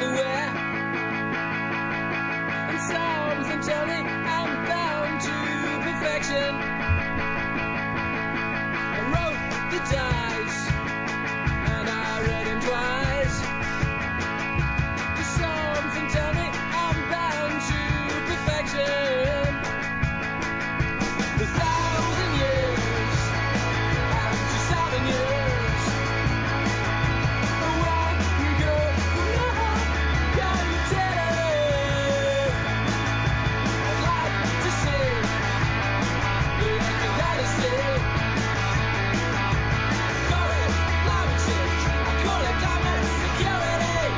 everywhere. And something tell me I'm bound to perfection. I wrote the dice and I read him twice. Something tell me I'm bound to perfection. The 1,000 years and 2,000 years. One girl, can you tell? I'd like to see the let us see. Call it love change, I call it diamond security.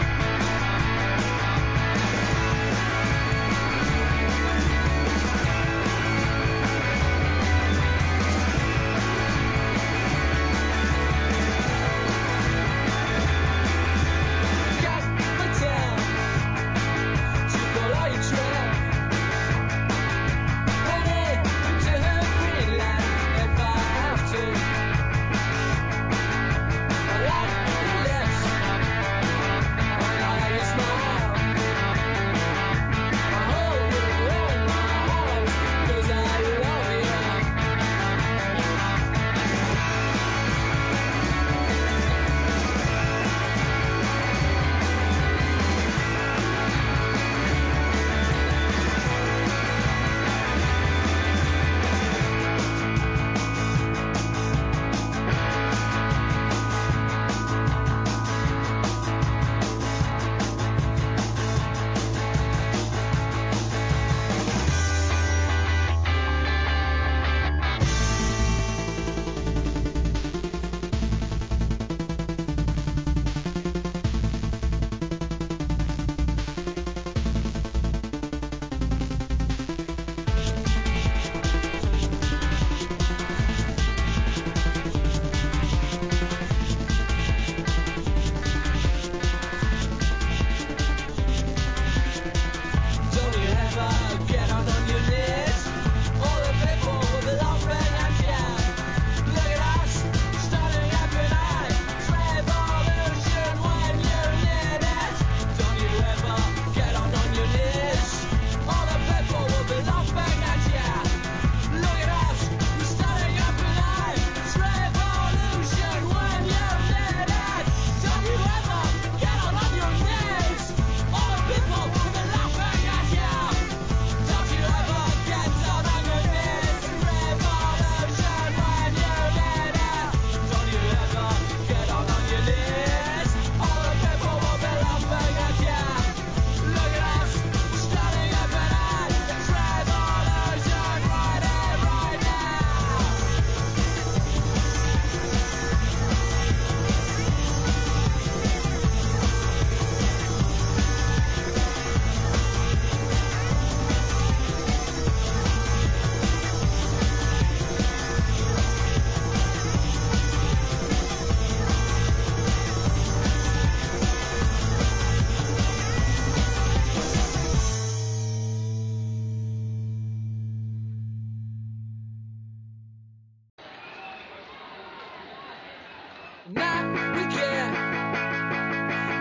Now we care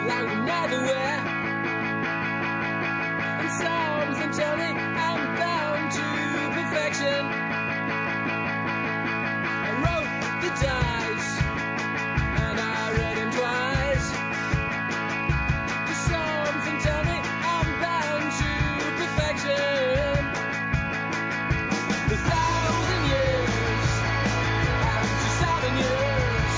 like we never were. And something tell me I'm bound to perfection. I wrote the dice and I read him twice. Something tell me I'm bound to perfection. The 1,000 years and 2,000 years.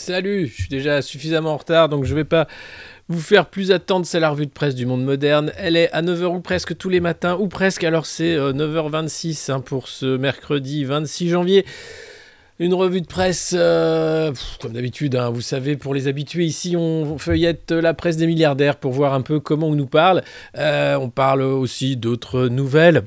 Salut, je suis déjà suffisamment en retard, donc je vais pas vous faire plus attendre. C'est la revue de presse du monde moderne. Elle est à 9h ou presque tous les matins, ou presque, alors c'est 9h26 pour ce mercredi 26 janvier. Une revue de presse, comme d'habitude, hein, vous savez, pour les habitués, ici on feuillette la presse des milliardaires pour voir un peu comment on nous parle. On parle aussi d'autres nouvelles.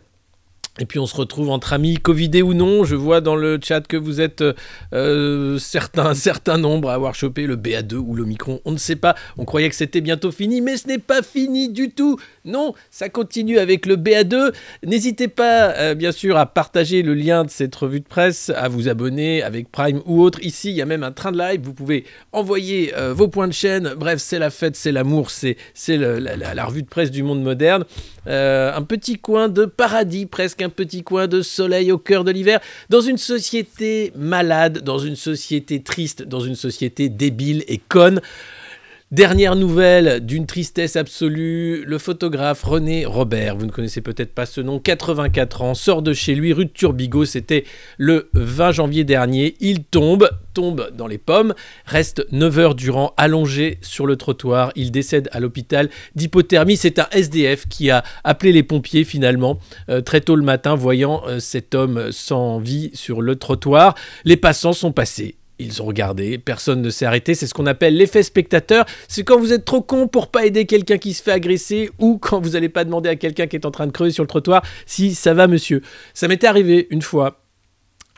Et puis on se retrouve entre amis, covidés ou non. Je vois dans le chat que vous êtes un certain nombre à avoir chopé le BA2 ou l'Omicron. On ne sait pas, on croyait que c'était bientôt fini, mais ce n'est pas fini du tout. Non, ça continue avec le BA2. N'hésitez pas, bien sûr, à partager le lien de cette revue de presse, à vous abonner avec Prime ou autre. Ici, il y a même un train de live. Vous pouvez envoyer vos points de chaîne. Bref, c'est la fête, c'est l'amour, c'est la revue de presse du monde moderne. Un petit coin de paradis, presque un petit coin de soleil au cœur de l'hiver, dans une société malade, dans une société triste, dans une société débile et conne. Dernière nouvelle d'une tristesse absolue, le photographe René Robert, vous ne connaissez peut-être pas ce nom, 84 ans, sort de chez lui, rue de Turbigo, c'était le 20 janvier dernier, il tombe dans les pommes, reste 9 heures durant allongé sur le trottoir, il décède à l'hôpital d'hypothermie. C'est un SDF qui a appelé les pompiers finalement, très tôt le matin, voyant cet homme sans vie sur le trottoir. Les passants sont passés. Ils ont regardé, personne ne s'est arrêté, c'est ce qu'on appelle l'effet spectateur, c'est quand vous êtes trop con pour pas aider quelqu'un qui se fait agresser ou quand vous n'allez pas demander à quelqu'un qui est en train de crever sur le trottoir si ça va monsieur. Ça m'était arrivé une fois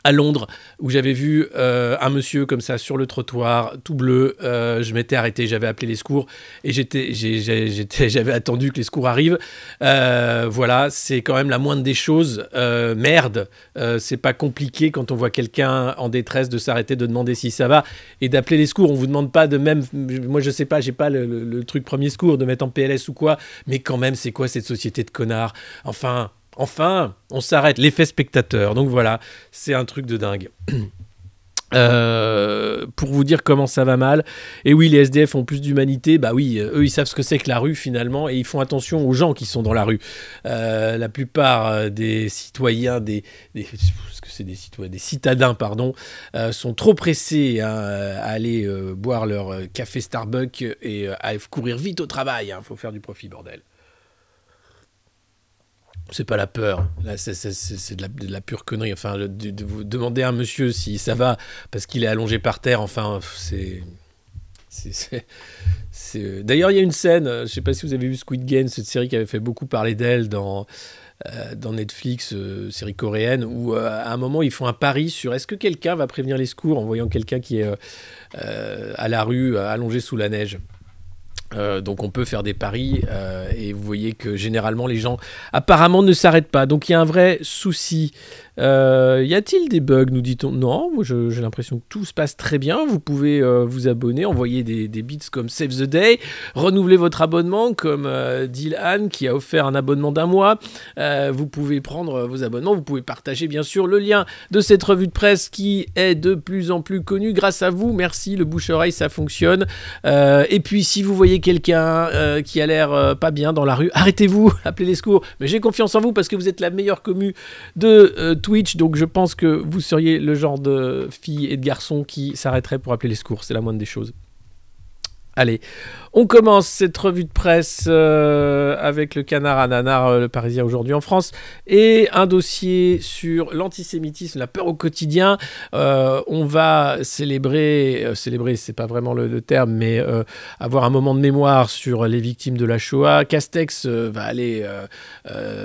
à Londres, où j'avais vu un monsieur comme ça sur le trottoir, tout bleu. Je m'étais arrêté, j'avais appelé les secours et j'avais attendu que les secours arrivent. Voilà, c'est quand même la moindre des choses. Merde, c'est pas compliqué quand on voit quelqu'un en détresse de s'arrêter, de demander si ça va et d'appeler les secours. On vous demande pas de même, moi je sais pas, j'ai pas le truc premier secours de mettre en PLS ou quoi, mais quand même, c'est quoi cette société de connards? Enfin, on s'arrête, l'effet spectateur. Donc voilà, c'est un truc de dingue. Pour vous dire comment ça va mal, et oui, les SDF ont plus d'humanité, bah oui, eux ils savent ce que c'est que la rue finalement, et ils font attention aux gens qui sont dans la rue. La plupart des citoyens, des citadins, pardon, sont trop pressés à aller boire leur café Starbucks et à courir vite au travail. Faut faire du profit, bordel. C'est pas la peur, là c'est de la pure connerie. Enfin, de vous demander à un monsieur si ça va parce qu'il est allongé par terre, enfin, D'ailleurs, il y a une scène, je sais pas si vous avez vu Squid Game, cette série qui avait fait beaucoup parler d'elle dans Netflix, série coréenne, où à un moment ils font un pari sur est-ce que quelqu'un va prévenir les secours en voyant quelqu'un qui est à la rue, allongé sous la neige. Donc on peut faire des paris et vous voyez que généralement les gens apparemment ne s'arrêtent pas, donc il y a un vrai souci. Y a-t-il des bugs, nous dit-on? Non, moi j'ai l'impression que tout se passe très bien. Vous pouvez vous abonner, envoyer des bits comme Save the Day, renouveler votre abonnement comme Dylan qui a offert un abonnement d'1 mois. Vous pouvez prendre vos abonnements, vous pouvez partager bien sûr le lien de cette revue de presse qui est de plus en plus connue grâce à vous. Merci, le bouche-oreille ça fonctionne. Et puis si vous voyez quelqu'un qui a l'air pas bien dans la rue, arrêtez-vous, appelez les secours. Mais j'ai confiance en vous parce que vous êtes la meilleure commu de Twitch, donc je pense que vous seriez le genre de fille et de garçon qui s'arrêterait pour appeler les secours, c'est la moindre des choses. Allez, on commence cette revue de presse avec le canard à nanar, le Parisien aujourd'hui en France, et un dossier sur l'antisémitisme, la peur au quotidien. On va célébrer, c'est pas vraiment le terme, mais avoir un moment de mémoire sur les victimes de la Shoah. Castex va aller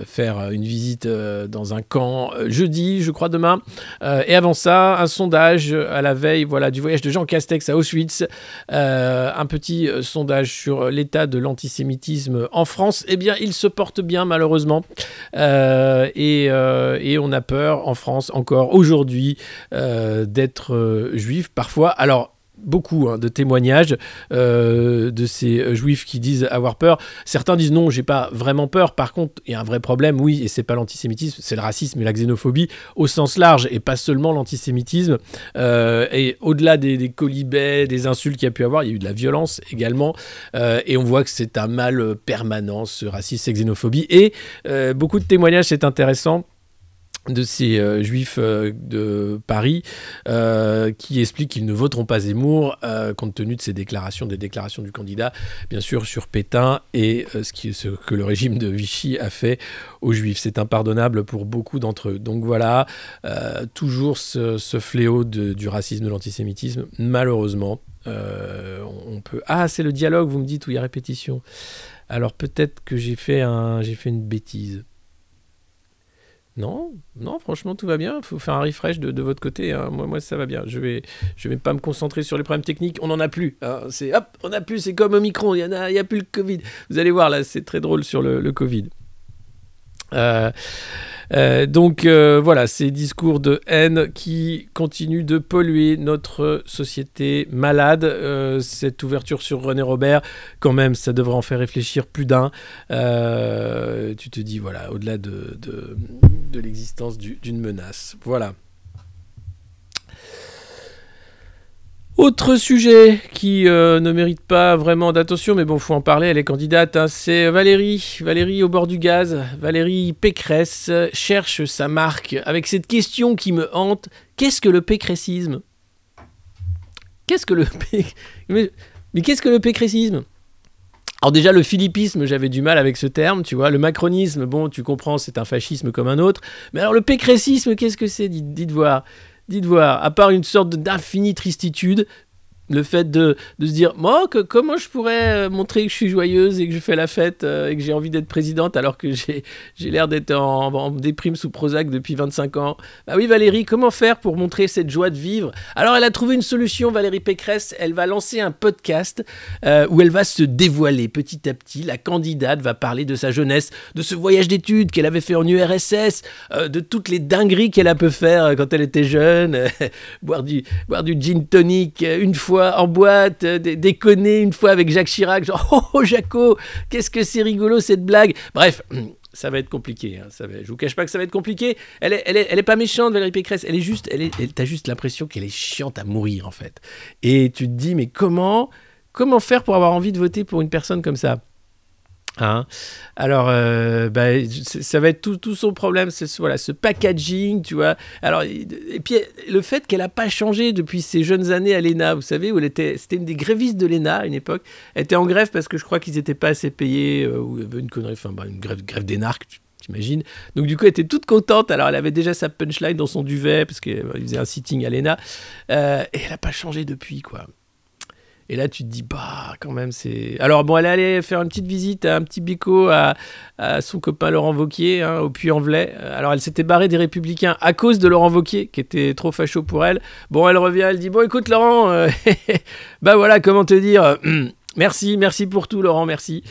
faire une visite dans un camp jeudi, je crois demain. Et avant ça, un sondage à la veille du voyage de Jean Castex à Auschwitz. Un petit sondage sur l'état de l'antisémitisme en France. Eh bien, il se porte bien, malheureusement. Et on a peur, en France, encore aujourd'hui, d'être juif, parfois. Alors, beaucoup de témoignages de ces juifs qui disent avoir peur. Certains disent non, j'ai pas vraiment peur. Par contre, il y a un vrai problème, oui, et c'est pas l'antisémitisme, c'est le racisme et la xénophobie au sens large et pas seulement l'antisémitisme. Et au-delà des colibets, des insultes qu'il y a pu avoir, il y a eu de la violence également. Et on voit que c'est un mal permanent, ce racisme et xénophobie. Et beaucoup de témoignages, c'est intéressant, de ces juifs de Paris qui expliquent qu'ils ne voteront pas Zemmour compte tenu de des déclarations du candidat, bien sûr, sur Pétain et ce que le régime de Vichy a fait aux juifs. C'est impardonnable pour beaucoup d'entre eux. Donc voilà, toujours ce fléau du racisme, de l'antisémitisme, malheureusement. On peut... Ah, c'est le dialogue, vous me dites, où il y a répétition. Alors peut-être que j'ai fait une bêtise. Non, franchement, tout va bien. Il faut faire un refresh de votre côté. Hein. Moi, ça va bien. Je vais pas me concentrer sur les problèmes techniques. On n'en a plus. Hein. On n'a plus. C'est comme Omicron. Il y a plus le Covid. Vous allez voir, là, c'est très drôle sur le Covid. Donc voilà, ces discours de haine qui continuent de polluer notre société malade. Cette ouverture sur René Robert, quand même, ça devrait en faire réfléchir plus d'un. Tu te dis, voilà, au-delà de l'existence d'une menace. Voilà. Autre sujet qui ne mérite pas vraiment d'attention, mais bon, faut en parler, elle est candidate, hein, c'est Valérie au bord du gaz. Valérie Pécresse cherche sa marque avec cette question qui me hante. Qu'est-ce que le pécressisme ? Mais qu'est-ce que le pécressisme ? Alors déjà, le philippisme, j'avais du mal avec ce terme, tu vois. Le macronisme, bon, tu comprends, c'est un fascisme comme un autre. Mais alors le pécressisme, qu'est-ce que c'est ? Dites voir. Dites voir, à part une sorte d'infinie tristitude, le fait de se dire, moi, comment je pourrais montrer que je suis joyeuse et que je fais la fête et que j'ai envie d'être présidente alors que j'ai l'air d'être en déprime sous Prozac depuis 25 ans. Bah oui, Valérie, comment faire pour montrer cette joie de vivre ? Alors, elle a trouvé une solution, Valérie Pécresse. Elle va lancer un podcast où elle va se dévoiler petit à petit. La candidate va parler de sa jeunesse, de ce voyage d'études qu'elle avait fait en URSS, de toutes les dingueries qu'elle a pu faire quand elle était jeune, boire du gin tonic une fois en boîte, déconner une fois avec Jacques Chirac, genre « Oh, Jaco, qu'est-ce que c'est rigolo cette blague !» Bref, ça va être compliqué. Hein, je vous cache pas que ça va être compliqué. Elle est pas méchante, Valérie Pécresse. T'as juste l'impression qu'elle est chiante à mourir, en fait. Et tu te dis, mais comment faire pour avoir envie de voter pour une personne comme ça ? Hein. Alors, ça va être tout son problème, c'est voilà, ce packaging, tu vois. Alors, et puis le fait qu'elle n'a pas changé depuis ses jeunes années à l'ENA, vous savez, où c'était une des grévistes de l'ENA à une époque. Elle était en grève parce que je crois qu'ils n'étaient pas assez payés, ou il y avait une connerie, une grève d'énarques, t'imagines. Donc du coup, elle était toute contente. Alors, elle avait déjà sa punchline dans son duvet parce qu'il faisait un sitting à l'ENA, et elle n'a pas changé depuis, quoi. Et là, tu te dis, bah, quand même, c'est... Alors, bon, elle est allée faire une petite visite, un petit bico à son copain Laurent Wauquiez, hein, au Puy-en-Velay. Alors, elle s'était barrée des Républicains à cause de Laurent Wauquiez, qui était trop facho pour elle. Bon, elle revient, elle dit, bon, écoute, Laurent, bah voilà, comment te dire... Merci pour tout, Laurent, merci.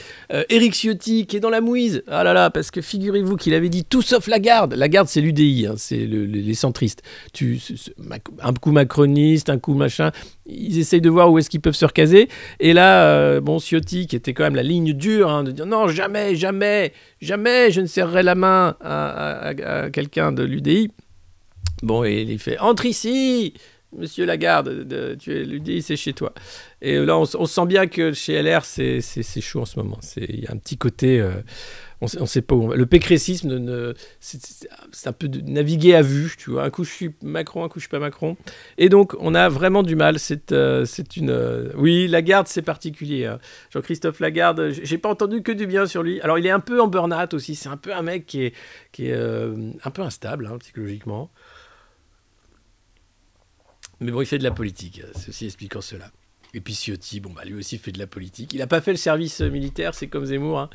Éric Ciotti, qui est dans la mouise. Ah là là, parce que figurez-vous qu'il avait dit tout sauf Lagarde. Lagarde, c'est l'UDI, hein, c'est les centristes. Un coup macroniste, un coup machin. Ils essayent de voir où est-ce qu'ils peuvent se recaser. Et là, Ciotti, qui était quand même la ligne dure, hein, de dire non, jamais, je ne serrerai la main à quelqu'un de l'UDI. Bon, et il fait entre ici. Monsieur Lagarde, tu es l'UDI, c'est chez toi. Et là, on sent bien que chez LR, c'est chaud en ce moment. Il y a un petit côté... on ne sait pas où on va. Le pécressisme, c'est un peu de naviguer à vue, tu vois. Un coup, je suis Macron, un coup, je suis pas Macron. Et donc, on a vraiment du mal. Oui, Lagarde, c'est particulier. Hein. Jean-Christophe Lagarde, j'ai pas entendu que du bien sur lui. Alors, il est un peu en burn-out aussi. C'est un peu un mec qui est un peu instable, hein, psychologiquement. Mais bon, il fait de la politique, ceci expliquant cela. Et puis Ciotti, lui aussi fait de la politique. Il n'a pas fait le service militaire, c'est comme Zemmour. Hein.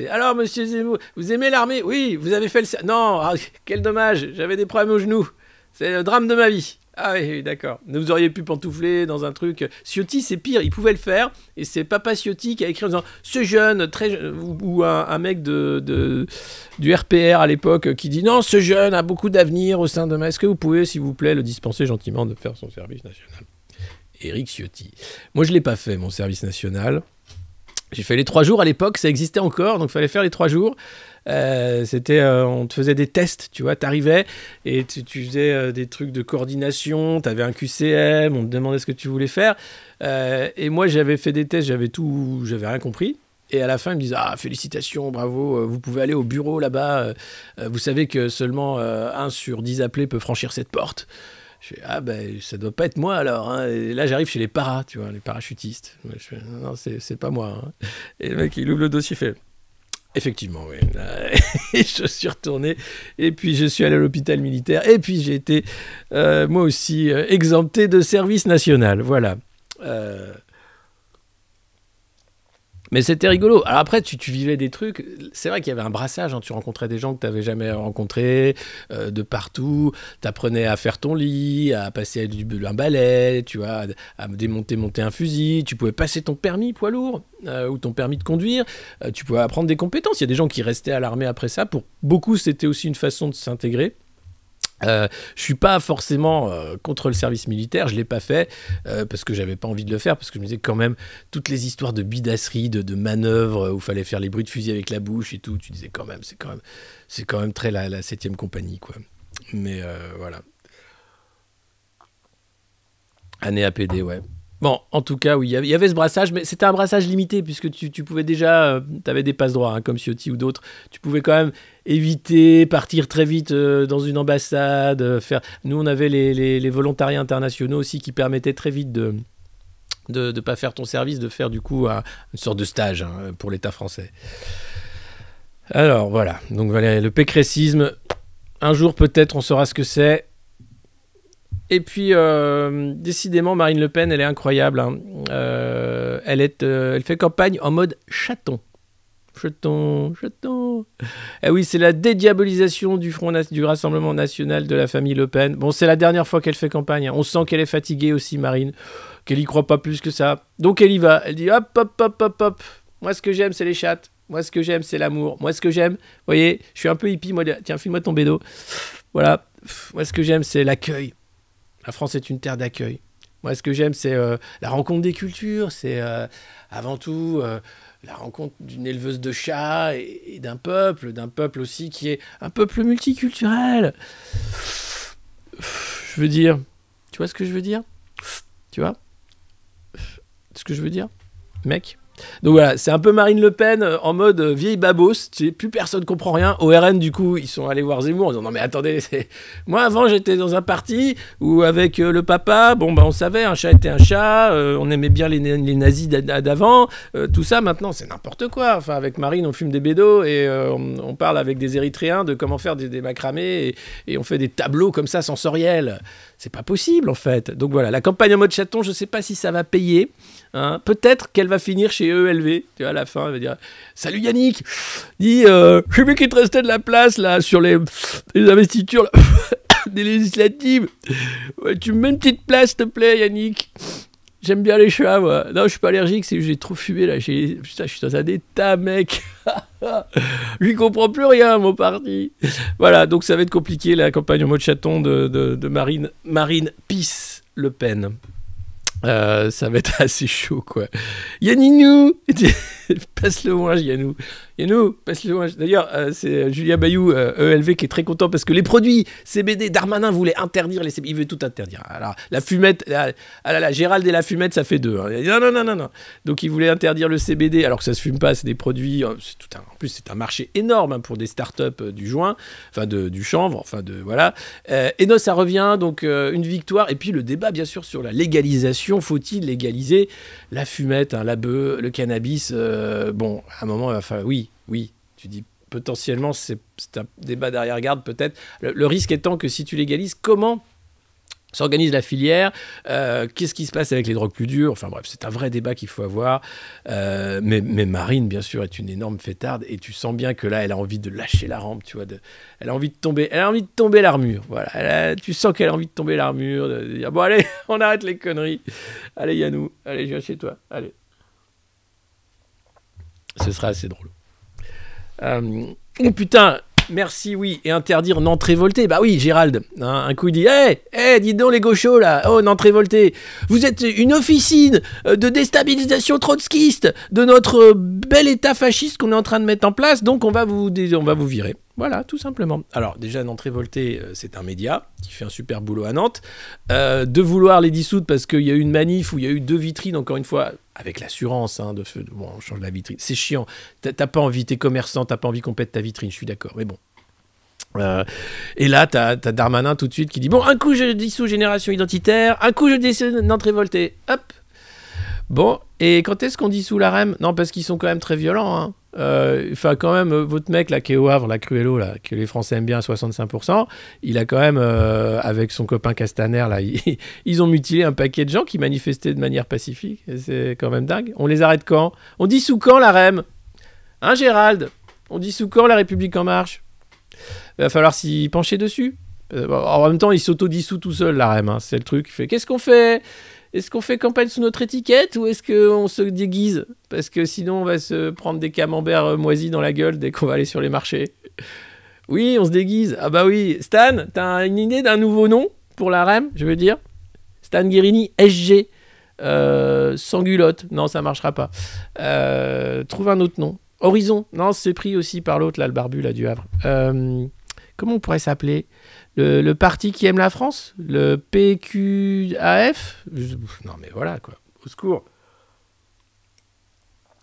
Alors, monsieur Zemmour, vous aimez l'armée ? Oui, vous avez fait le service... Non, quel dommage, j'avais des problèmes au genou. C'est le drame de ma vie. Ah oui, d'accord. Vous auriez pu pantoufler dans un truc... Ciotti, c'est pire, il pouvait le faire. Et c'est Papa Ciotti qui a écrit en disant « Ce jeune, ou un mec du RPR à l'époque qui dit « Non, ce jeune a beaucoup d'avenir au sein de ma... Est-ce que vous pouvez, s'il vous plaît, le dispenser gentiment de faire son service national ?» Éric Ciotti. Moi, je ne l'ai pas fait, mon service national. J'ai fait les 3 jours à l'époque, ça existait encore, donc il fallait faire les 3 jours. On te faisait des tests, tu vois, t'arrivais et tu faisais des trucs de coordination, t'avais un QCM, on te demandait ce que tu voulais faire. Et moi, j'avais fait des tests, j'avais rien compris. Et à la fin, ils me disent « Ah, félicitations, bravo, vous pouvez aller au bureau là-bas. Vous savez que seulement 1 sur 10 appelés peut franchir cette porte. » Je fais « Ah, ben, ça doit pas être moi alors. Hein. » Et là, j'arrive chez les paras, tu vois, les parachutistes. Je fais « Non, c'est pas moi. Hein. » Et le mec, il ouvre le dossier, il fait « Effectivement, oui. » Et je suis retourné. Et puis, je suis allé à l'hôpital militaire. Et puis, j'ai été, moi aussi, exempté de service national. Voilà. Mais c'était rigolo. Alors après, tu vivais des trucs. C'est vrai qu'il y avait un brassage. Hein. Tu rencontrais des gens que tu n'avais jamais rencontrés de partout. Tu apprenais à faire ton lit, à passer un balai, tu vois, à monter un fusil. Tu pouvais passer ton permis poids lourd ou ton permis de conduire. Tu pouvais apprendre des compétences. Il y a des gens qui restaient à l'armée après ça. Pour beaucoup, c'était aussi une façon de s'intégrer. Je suis pas forcément contre le service militaire, je l'ai pas fait parce que j'avais pas envie de le faire, parce que je me disais quand même toutes les histoires de bidasserie, de manœuvres où fallait faire les bruits de fusil avec la bouche et tout, tu disais quand même c'est quand même très la 7e compagnie quoi. Mais voilà. Année APD, ouais. Bon, en tout cas, oui, il y avait ce brassage, mais c'était un brassage limité, puisque tu pouvais déjà, tu avais des passe-droits, hein, comme Ciotti ou d'autres, tu pouvais quand même éviter, partir très vite dans une ambassade, faire... Nous, on avait les volontariats internationaux aussi qui permettaient très vite de pas faire ton service, de faire du coup une sorte de stage hein, pour l'État français. Alors, voilà, donc voilà, le pécressisme, un jour peut-être on saura ce que c'est. Et puis, décidément, Marine Le Pen, elle est incroyable. Hein. Elle fait campagne en mode chaton. Chaton. Eh oui, c'est la dédiabolisation du Rassemblement National de la famille Le Pen. Bon, c'est la dernière fois qu'elle fait campagne. Hein. On sent qu'elle est fatiguée aussi, Marine, qu'elle y croit pas plus que ça. Donc, elle y va. Elle dit hop, hop, hop, hop, hop. Moi, ce que j'aime, c'est les chattes. Moi, ce que j'aime, c'est l'amour. Moi, ce que j'aime, vous voyez, je suis un peu hippie. Moi, tiens, file-moi ton bédo. Voilà. Moi, ce que j'aime, c'est l'accueil. La France est une terre d'accueil. Moi, ce que j'aime, c'est la rencontre des cultures. C'est avant tout la rencontre d'une éleveuse de chats et d'un peuple aussi qui est un peuple multiculturel. Je veux dire, tu vois ce que je veux dire ? Tu vois ce que je veux dire, mec ? Donc voilà, c'est un peu Marine Le Pen en mode vieille babos, tu sais, plus personne comprend rien. Au RN, du coup, ils sont allés voir Zemmour en disant non mais attendez, moi avant j'étais dans un parti où avec le papa, bon bah on savait, un chat était un chat, on aimait bien les nazis d'avant, tout ça maintenant c'est n'importe quoi. Enfin avec Marine on fume des bédos et on parle avec des Érythréens de comment faire des macramés et on fait des tableaux comme ça sensoriels. C'est pas possible en fait. Donc voilà, la campagne en mode chaton, je sais pas si ça va payer. Hein. Peut-être qu'elle va finir chez ELV. Tu vois, à la fin, elle va dire salut Yannick, dis, j'ai vu qu'il te restait de la place là sur les investitures là, des législatives. Ouais, tu me mets une petite place, s'il te plaît, Yannick. J'aime bien les chats, moi. Non, je suis pas allergique, c'est que j'ai trop fumé là. Putain, je suis dans un état, mec. Je lui comprends plus rien, mon parti. Voilà, donc ça va être compliqué la campagne en mode chaton de Marine Peace Le Pen. Ça va être assez chaud, quoi. Yanninou, passe le ouinge, Yannou. Yannou, passe le ouinge. D'ailleurs, c'est Julien Bayou, ELV, qui est très content parce que les produits CBD, Darmanin voulait interdire les CBD. Il veut tout interdire. Alors, la fumette, Gérald et la fumette, ça fait deux. Hein. Non. Donc, il voulait interdire le CBD, alors que ça se fume pas, c'est des produits. En plus, c'est un marché énorme hein, pour des startups du joint, enfin du chanvre, enfin de. Voilà. Et non, ça revient, donc une victoire. Et puis, le débat, bien sûr, sur la légalisation. Faut-il légaliser la fumette, hein, la bœuf, le cannabis bon, à un moment, enfin, oui, tu dis potentiellement, c'est un débat d'arrière-garde peut-être. Le risque étant que si tu légalises, comment s'organise la filière, qu'est-ce qui se passe avec les drogues plus dures, enfin bref, c'est un vrai débat qu'il faut avoir. Mais Marine, bien sûr, est une énorme fêtarde et tu sens bien que là, elle a envie de lâcher la rampe, tu vois, elle a envie de tomber l'armure, voilà. Tu sens qu'elle a envie de tomber l'armure, de dire bon allez, on arrête les conneries, allez Yannou, allez, je viens chez toi, allez. Ce sera assez drôle. Oh putain, merci, oui, et interdire Nantes révoltée. Bah oui, Gérald, hein, un coup il dit dis donc les gauchos là, oh Nantes révoltée, vous êtes une officine de déstabilisation trotskiste de notre bel état fasciste qu'on est en train de mettre en place, donc on va vous virer. Voilà, tout simplement. Alors déjà, Nantes révoltée, c'est un média qui fait un super boulot à Nantes. De vouloir les dissoudre parce qu'il y a eu une manif où il y a eu 2 vitrines, encore une fois, avec l'assurance, hein, bon, on change la vitrine. C'est chiant. T'as pas envie, t'es commerçant, t'as pas envie qu'on pète ta vitrine, je suis d'accord, mais bon. Et là, t'as Darmanin tout de suite qui dit, bon, un coup je dissous Génération Identitaire, un coup je dissous Nantes Révoltée, hop. Bon, et quand est-ce qu'on dissout la REM? Non, parce qu'ils sont quand même très violents, hein. Enfin, quand même, votre mec là qui est au Havre, la Cruello, là, que les Français aiment bien à 65%, il a quand même, avec son copain Castaner, là, ils ont mutilé un paquet de gens qui manifestaient de manière pacifique. Et c'est quand même dingue. On les arrête quand? On dissout quand la REM? Hein, Gérald? On dissout quand la République En Marche? Il va falloir s'y pencher dessus. En même temps, il s'auto-dissout tout seul, la REM. Hein, c'est le truc. Il fait, qu'est-ce qu'on fait? Est-ce qu'on fait campagne sous notre étiquette ou est-ce qu'on se déguise? Parce que sinon, on va se prendre des camemberts moisis dans la gueule dès qu'on va aller sur les marchés. Oui, on se déguise. Ah bah oui. Stan, t'as une idée d'un nouveau nom pour la REM, je veux dire? Stan Guérini, SG. Sans culotte. Non, ça marchera pas. Trouve un autre nom. Horizon. Non, c'est pris aussi par l'autre, là, le barbu là, du Havre. Comment on pourrait s'appeler? Le parti qui aime la France? Le PQAF? Non mais voilà quoi, au secours.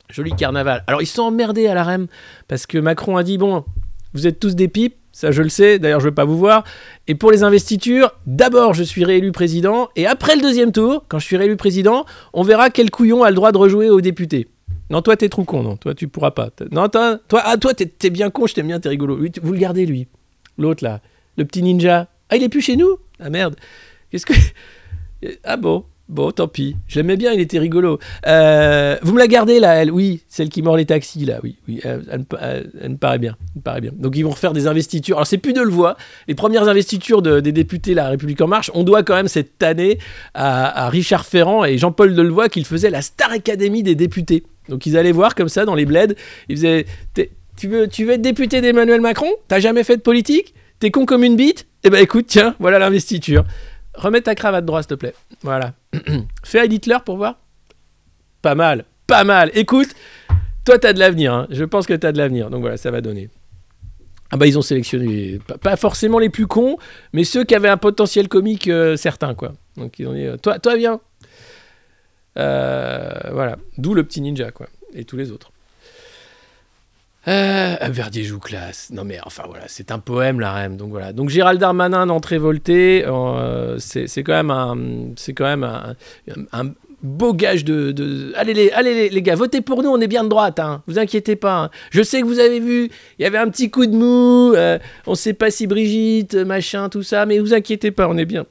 Joli carnaval. Alors ils sont emmerdés à la REM, parce que Macron a dit, bon, vous êtes tous des pipes, ça je le sais, d'ailleurs je ne veux pas vous voir, et pour les investitures, d'abord je suis réélu président, et après le deuxième tour, quand je suis réélu président, on verra quel couillon a le droit de rejouer aux députés. Non, toi t'es trop con, non, toi tu pourras pas. Non, toi t'es bien con, je t'aime bien, t'es rigolo. Lui, vous le gardez lui, l'autre là. Le petit ninja. Ah, il est plus chez nous? Ah merde. Qu'est-ce que... Ah bon, tant pis. Je l'aimais bien, il était rigolo. Vous me la gardez là, elle? Oui, celle qui mord les taxis là, oui. Elle me paraît bien. Donc ils vont refaire des investitures. Alors c'est plus de le voir. Les premières investitures des députés La République En Marche, on doit quand même cette année à Richard Ferrand et Jean-Paul Delevoye qu'ils faisaient la Star Academy des députés. Donc ils allaient voir comme ça dans les bleds. Ils faisaient... Tu veux être député d'Emmanuel Macron? T'as jamais fait de politique? T'es con comme une bite? Eh ben écoute, tiens, voilà l'investiture. Remets ta cravate droite, s'il te plaît. Voilà. Fais Heil Hitler pour voir. Pas mal. Écoute, toi, t'as de l'avenir. Hein. Je pense que t'as de l'avenir. Donc voilà, ça va donner. Ah bah ils ont sélectionné, pas forcément les plus cons, mais ceux qui avaient un potentiel comique certain, quoi. Donc ils ont dit, toi viens. Voilà. D'où le petit ninja, quoi. Et tous les autres. Verdier joue classe. Non mais enfin voilà, c'est un poème la REM. Donc voilà. Donc Gérald Darmanin, Nantes Révoltée, c'est quand même un beau gage de... Allez les gars, votez pour nous, on est bien de droite, hein. Vous inquiétez pas. Hein. Je sais que vous avez vu, il y avait un petit coup de mou, on sait pas si Brigitte, machin, tout ça, mais vous inquiétez pas, on est bien.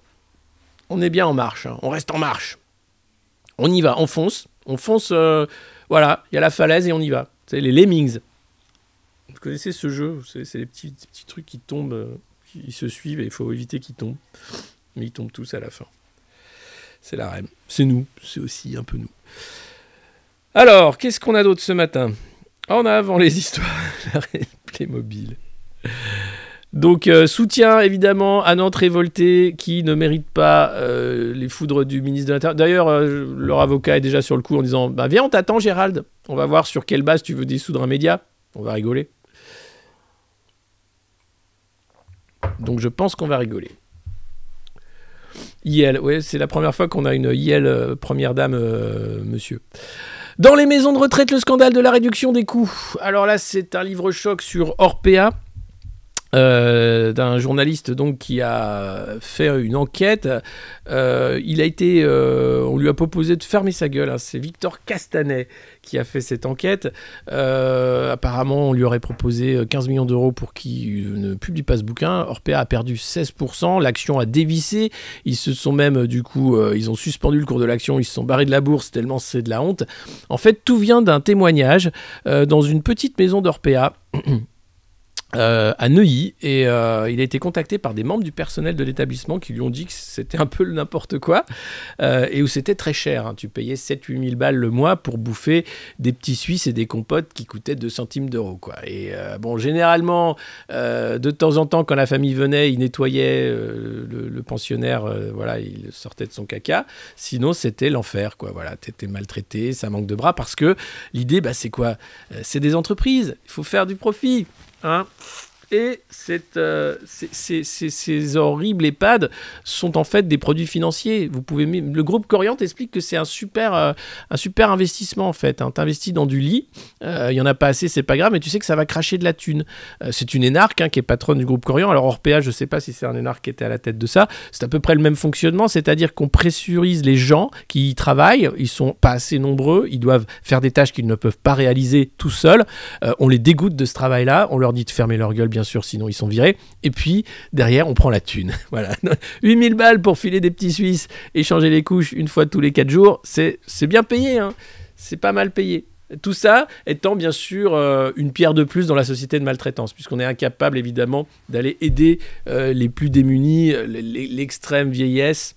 On est bien en marche, hein. On reste en marche. On y va, on fonce, voilà, il y a la falaise et on y va. C'est les Lemmings. Vous connaissez ce jeu? C'est les petits trucs qui tombent, qui se suivent et il faut éviter qu'ils tombent. Mais ils tombent tous à la fin. C'est la REM. C'est nous. C'est aussi un peu nous. Alors, qu'est-ce qu'on a d'autre ce matin? En avant les histoires. La REM Playmobil. Donc, soutien évidemment à Nantes Révoltée qui ne mérite pas les foudres du ministre de l'Intérieur. D'ailleurs, leur avocat est déjà sur le coup en disant bah, viens, on t'attend, Gérald. On va voir sur quelle base tu veux dissoudre un média. On va rigoler. Donc je pense qu'on va rigoler. IL, ouais, c'est la première fois qu'on a une IL première dame, monsieur. Dans les maisons de retraite, le scandale de la réduction des coûts. Alors là, c'est un livre choc sur Orpea. D'un journaliste donc qui a fait une enquête. Il a été, on lui a proposé de fermer sa gueule. Hein. C'est Victor Castanet qui a fait cette enquête. Apparemment, on lui aurait proposé 15 millions d'euros pour qu'il ne publie pas ce bouquin. Orpea a perdu 16%. L'action a dévissé. Ils se sont même, du coup, ils ont suspendu le cours de l'action. Ils se sont barrés de la bourse tellement c'est de la honte. En fait, tout vient d'un témoignage dans une petite maison d'Orpea. À Neuilly, et il a été contacté par des membres du personnel de l'établissement qui lui ont dit que c'était un peu le n'importe quoi et où c'était très cher, hein. Tu payais 7-8 000 balles le mois pour bouffer des petits Suisses et des compotes qui coûtaient 2 centimes d'euros, quoi. Et bon, généralement de temps en temps quand la famille venait, il nettoyait le pensionnaire, voilà, il sortait de son caca, sinon c'était l'enfer, quoi. Voilà, t'étais maltraité, ça manque de bras, parce que l'idée, bah, c'est quoi? C'est des entreprises, il faut faire du profit. Hein, Et ces horribles EHPAD sont en fait des produits financiers. Le groupe Coriant explique que c'est un super investissement en fait. Hein. Tu investis dans du lit, il n'y en a pas assez, c'est pas grave, mais tu sais que ça va cracher de la thune. C'est une énarque qui est patronne du groupe Coriant. Alors Orpea, je ne sais pas si c'est un énarque qui était à la tête de ça. C'est à peu près le même fonctionnement, c'est-à-dire qu'on pressurise les gens qui y travaillent. Ils sont pas assez nombreux, ils doivent faire des tâches qu'ils ne peuvent pas réaliser tout seuls. On les dégoûte de ce travail-là, on leur dit de fermer leur gueule bien sûr, sinon ils sont virés. Et puis derrière, on prend la thune. Voilà, 8000 balles pour filer des petits Suisses et changer les couches une fois tous les 4 jours, c'est bien payé, hein. C'est pas mal payé. Tout ça étant bien sûr une pierre de plus dans la société de maltraitance, puisqu'on est incapable évidemment d'aller aider les plus démunis, l'extrême vieillesse.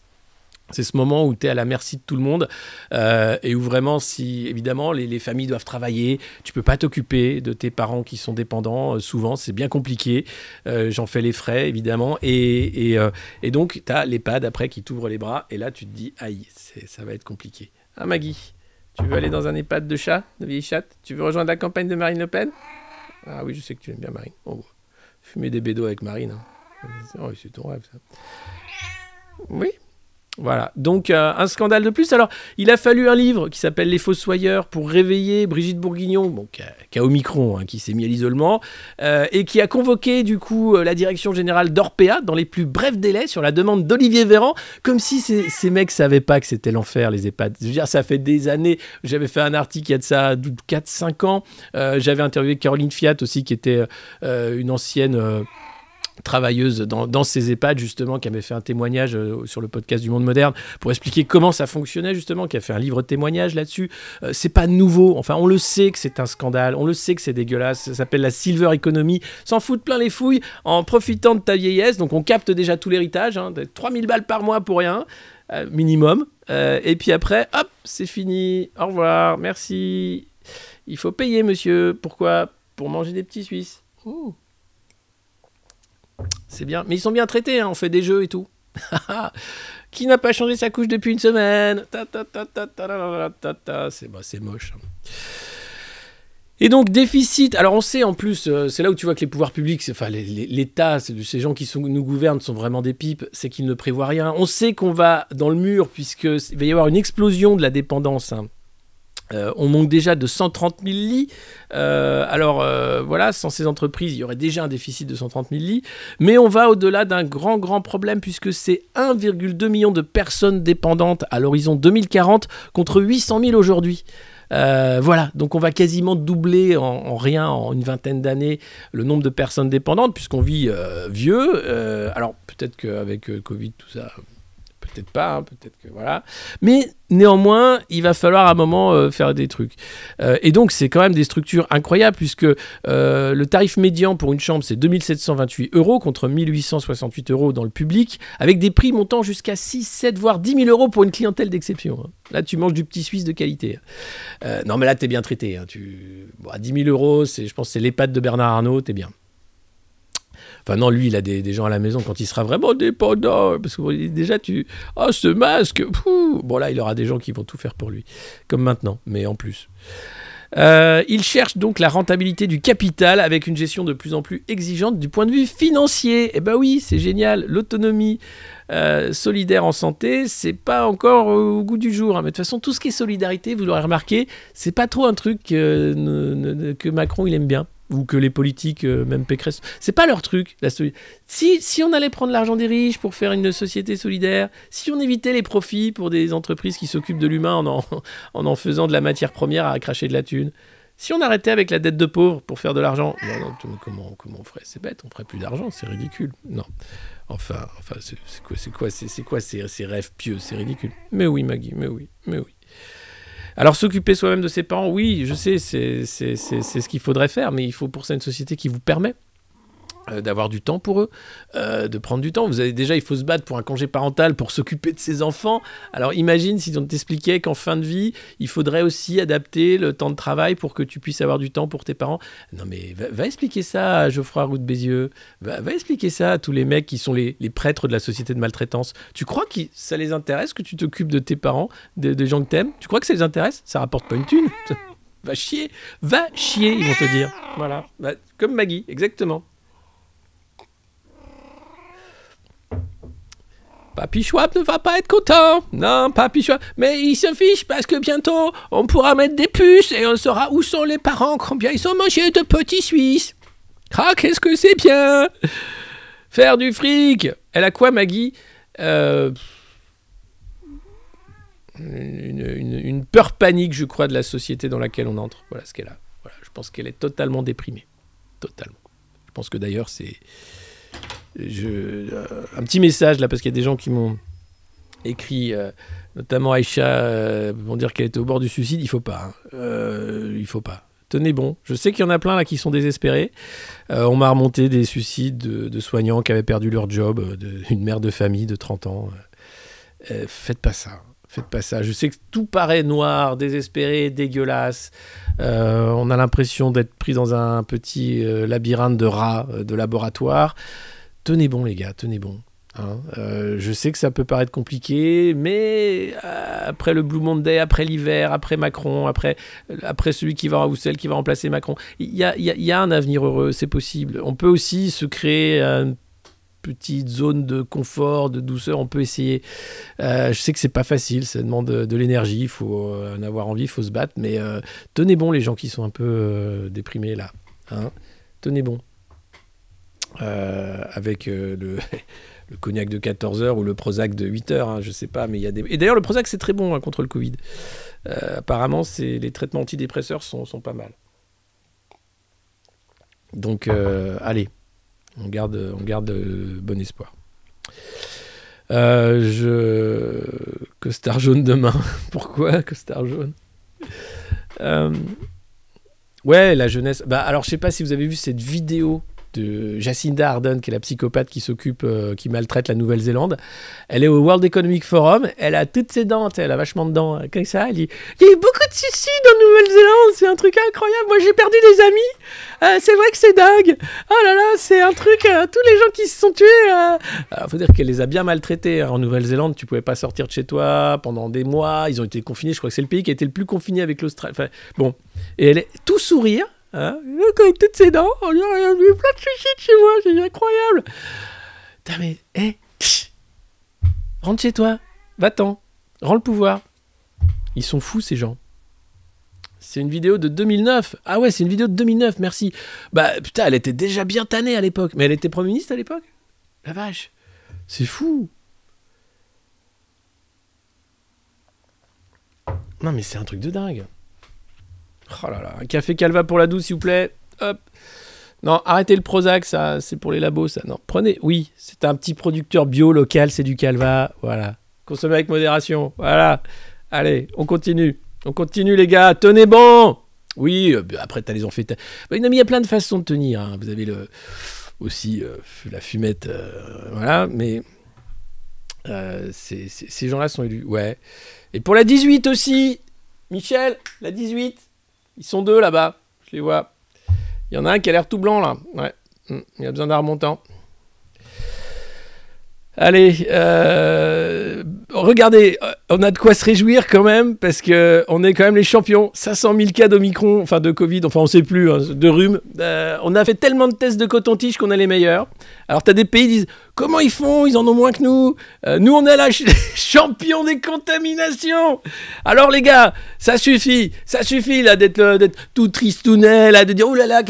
C'est ce moment où tu es à la merci de tout le monde et où vraiment, si évidemment les familles doivent travailler, tu peux pas t'occuper de tes parents qui sont dépendants. Souvent, c'est bien compliqué. J'en fais les frais, évidemment. Et donc, tu as l'EHPAD après qui t'ouvre les bras. Et là, tu te dis, aïe, ça va être compliqué. Ah, Maggie, tu veux aller dans un EHPAD de chat, de vieille chatte? Tu veux rejoindre la campagne de Marine Le Pen? Ah oui, je sais que tu aimes bien Marine. Oh, fumer des bédos avec Marine. Hein. Oh, c'est ton rêve, ça. Oui. Voilà, donc un scandale de plus. Alors, il a fallu un livre qui s'appelle Les Fossoyeurs pour réveiller Brigitte Bourguignon, bon, qui a Omicron, hein, qui s'est mis à l'isolement, et qui a convoqué du coup la direction générale d'Orpea dans les plus brefs délais sur la demande d'Olivier Véran, comme si ces mecs savaient pas que c'était l'enfer, les EHPAD. Je veux dire, ça fait des années, j'avais fait un article il y a de ça 4-5 ans, j'avais interviewé Caroline Fiat aussi, qui était une ancienne... travailleuse dans ces EHPAD justement, qui avait fait un témoignage sur le podcast du Monde Moderne pour expliquer comment ça fonctionnait justement, qui a fait un livre de témoignage là-dessus. C'est pas nouveau, enfin on le sait que c'est un scandale, on le sait que c'est dégueulasse, ça s'appelle la silver economy, s'en foutent plein les fouilles en profitant de ta vieillesse, donc on capte déjà tout l'héritage, hein, 3000 balles par mois pour rien, minimum, et puis après, hop, c'est fini, au revoir, merci, il faut payer monsieur, pourquoi? Pour manger des petits Suisses. Ouh. C'est bien, mais ils sont bien traités, hein, on fait des jeux et tout. Qui n'a pas changé sa couche depuis une semaine? C'est moche. Et donc, déficit. Alors, on sait en plus, c'est là où tu vois que les pouvoirs publics, enfin, l'État, ces gens qui nous gouvernent sont vraiment des pipes, c'est qu'ils ne prévoient rien. On sait qu'on va dans le mur, puisqu'il va y avoir une explosion de la dépendance, hein. On manque déjà de 130 000 lits. Voilà, sans ces entreprises, il y aurait déjà un déficit de 130 000 lits. Mais on va au-delà d'un grand problème, puisque c'est 1,2 million de personnes dépendantes à l'horizon 2040 contre 800 000 aujourd'hui. Voilà, donc on va quasiment doubler en une vingtaine d'années, le nombre de personnes dépendantes, puisqu'on vit vieux. Alors peut-être qu'avec Covid, tout ça... Peut-être pas, hein, peut-être que voilà. Mais néanmoins, il va falloir à un moment faire des trucs. Et donc, c'est quand même des structures incroyables, puisque le tarif médian pour une chambre, c'est 2728 € contre 1868 € dans le public, avec des prix montant jusqu'à 6, 7, voire 10 000 € pour une clientèle d'exception. Hein. Là, tu manges du petit Suisse de qualité. Non, mais là, t'es bien traité. Hein. À 10 000 €, je pense que c'est l'EHPAD de Bernard Arnault, t'es bien. Enfin non, lui, il a des gens à la maison quand il sera vraiment dépendant. Parce que déjà, ce masque. Bon, là, il aura des gens qui vont tout faire pour lui. Comme maintenant, mais en plus. Il cherche donc la rentabilité du capital avec une gestion de plus en plus exigeante du point de vue financier. Eh ben oui, c'est génial. L'autonomie solidaire en santé, c'est pas encore au goût du jour. Hein. Mais de toute façon, tout ce qui est solidarité, vous l'aurez remarqué, c'est pas trop un truc que Macron, il aime bien. Ou que les politiques, même Pécresse, c'est pas leur truc. Si on allait prendre l'argent des riches pour faire une société solidaire, si on évitait les profits pour des entreprises qui s'occupent de l'humain en faisant de la matière première à cracher de la thune, si on arrêtait avec la dette de pauvres pour faire de l'argent, non, comment on ferait? C'est bête, on ferait plus d'argent, c'est ridicule. Non, enfin, c'est quoi ces rêves pieux, c'est ridicule. Mais oui, Maggie, mais oui. Alors, s'occuper soi-même de ses parents, oui, je sais, c'est ce qu'il faudrait faire, mais il faut pour ça une société qui vous permet d'avoir du temps pour eux, de prendre du temps. Il faut se battre pour un congé parental pour s'occuper de ses enfants. Alors imagine si on t'expliquait qu'en fin de vie, il faudrait aussi adapter le temps de travail pour que tu puisses avoir du temps pour tes parents. Non mais va expliquer ça à Geoffroy Roux de Bézieux, va expliquer ça à tous les mecs qui sont les prêtres de la société de maltraitance. Tu crois que ça les intéresse que tu t'occupes de tes parents, des gens que t'aimes? Tu crois que ça les intéresse? Ça rapporte pas une thune. Va chier, ils vont te dire. Voilà, comme Maggie, exactement. Papy Schwab ne va pas être content. Non, Papy Schwab. Mais il se fiche parce que bientôt, on pourra mettre des puces et on saura où sont les parents, combien ils ont mangé de petits Suisses. Ah, qu'est-ce que c'est bien. Faire du fric. Elle a quoi, Maggie? Une peur panique, je crois, de la société dans laquelle on entre. Voilà ce qu'elle a. Voilà, je pense qu'elle est totalement déprimée. Totalement. Je pense que d'ailleurs, c'est... un petit message là, parce qu'il y a des gens qui m'ont écrit, notamment Aïcha, vont dire qu'elle était au bord du suicide. Il faut pas. Il faut pas. Tenez bon. Je sais qu'il y en a plein là qui sont désespérés. On m'a remonté des suicides de soignants qui avaient perdu leur job, une mère de famille de 30 ans. Faites pas ça. Faites pas ça. Je sais que tout paraît noir, désespéré, dégueulasse. On a l'impression d'être pris dans un petit labyrinthe de rats de laboratoire. Tenez bon, les gars, tenez bon. Hein. Je sais que ça peut paraître compliqué, mais après le Blue Monday, après l'hiver, après Macron, après celui qui va ou celle qui va remplacer Macron, il y a un avenir heureux, c'est possible. On peut aussi se créer une petite zone de confort, de douceur, on peut essayer. Je sais que c'est pas facile, ça demande de l'énergie, il faut en avoir envie, il faut se battre, mais tenez bon les gens qui sont un peu déprimés là. Hein. Tenez bon. Avec le cognac de 14h ou le Prozac de 8h, hein, je sais pas, mais il y a des... Et d'ailleurs, le Prozac, c'est très bon hein, contre le Covid. Apparemment, les traitements antidépresseurs sont pas mal. Donc, allez, on garde bon espoir. Costard jaune demain. Pourquoi costard jaune? Ouais, la jeunesse. Bah, alors, je sais pas si vous avez vu cette vidéo de Jacinda Ardern, qui est la psychopathe qui maltraite la Nouvelle-Zélande. Elle est au World Economic Forum, elle a toutes ses dents, elle a vachement de dents, comme ça, elle dit « Il y a eu beaucoup de suicides en Nouvelle-Zélande, c'est un truc incroyable, moi j'ai perdu des amis, c'est vrai que c'est dingue, oh là là, c'est un truc, tous les gens qui se sont tués... Alors, faut dire qu'elle les a bien maltraités, hein. En Nouvelle-Zélande, tu pouvais pas sortir de chez toi pendant des mois, ils ont été confinés, je crois que c'est le pays qui a été le plus confiné avec l'Australie, enfin, bon, et elle est tout sourire, hein, avec toutes ses dents, il y a eu plein de suicides chez moi, c'est incroyable. Putain, mais, rentre chez toi, va-t'en, rends le pouvoir. Ils sont fous, ces gens. C'est une vidéo de 2009. Ah ouais, c'est une vidéo de 2009, merci. Bah, putain, elle était déjà bien tannée à l'époque. Mais elle était Premier ministre à l'époque? La vache. C'est fou. Non, mais c'est un truc de dingue. Oh là là, un café Calva pour la douce, s'il vous plaît. Hop. Non, arrêtez le Prozac, ça, c'est pour les labos, ça. Non, prenez, oui, c'est un petit producteur bio local, c'est du Calva, voilà. Consommez avec modération, voilà. Allez, on continue, les gars, tenez bon. Oui, après, t'as les amphétamines. Bah, il y a plein de façons de tenir, hein. Vous avez aussi la fumette, voilà, mais ces gens-là sont élus, ouais. Et pour la 18 aussi, Michel, la 18. Ils sont deux là-bas, je les vois. Il y en a un qui a l'air tout blanc là. Ouais, il a besoin d'un remontant. Allez, regardez, on a de quoi se réjouir quand même, parce qu'on est quand même les champions. 500 000 cas d'Omicron, enfin de Covid, enfin on sait plus, hein, de rhume. On a fait tellement de tests de coton-tige qu'on est les meilleurs. Alors t'as des pays qui disent, comment ils font? Ils en ont moins que nous. Nous on est là, champions des contaminations. Alors les gars, ça suffit là d'être tout tristounet, là, de dire, oh là là,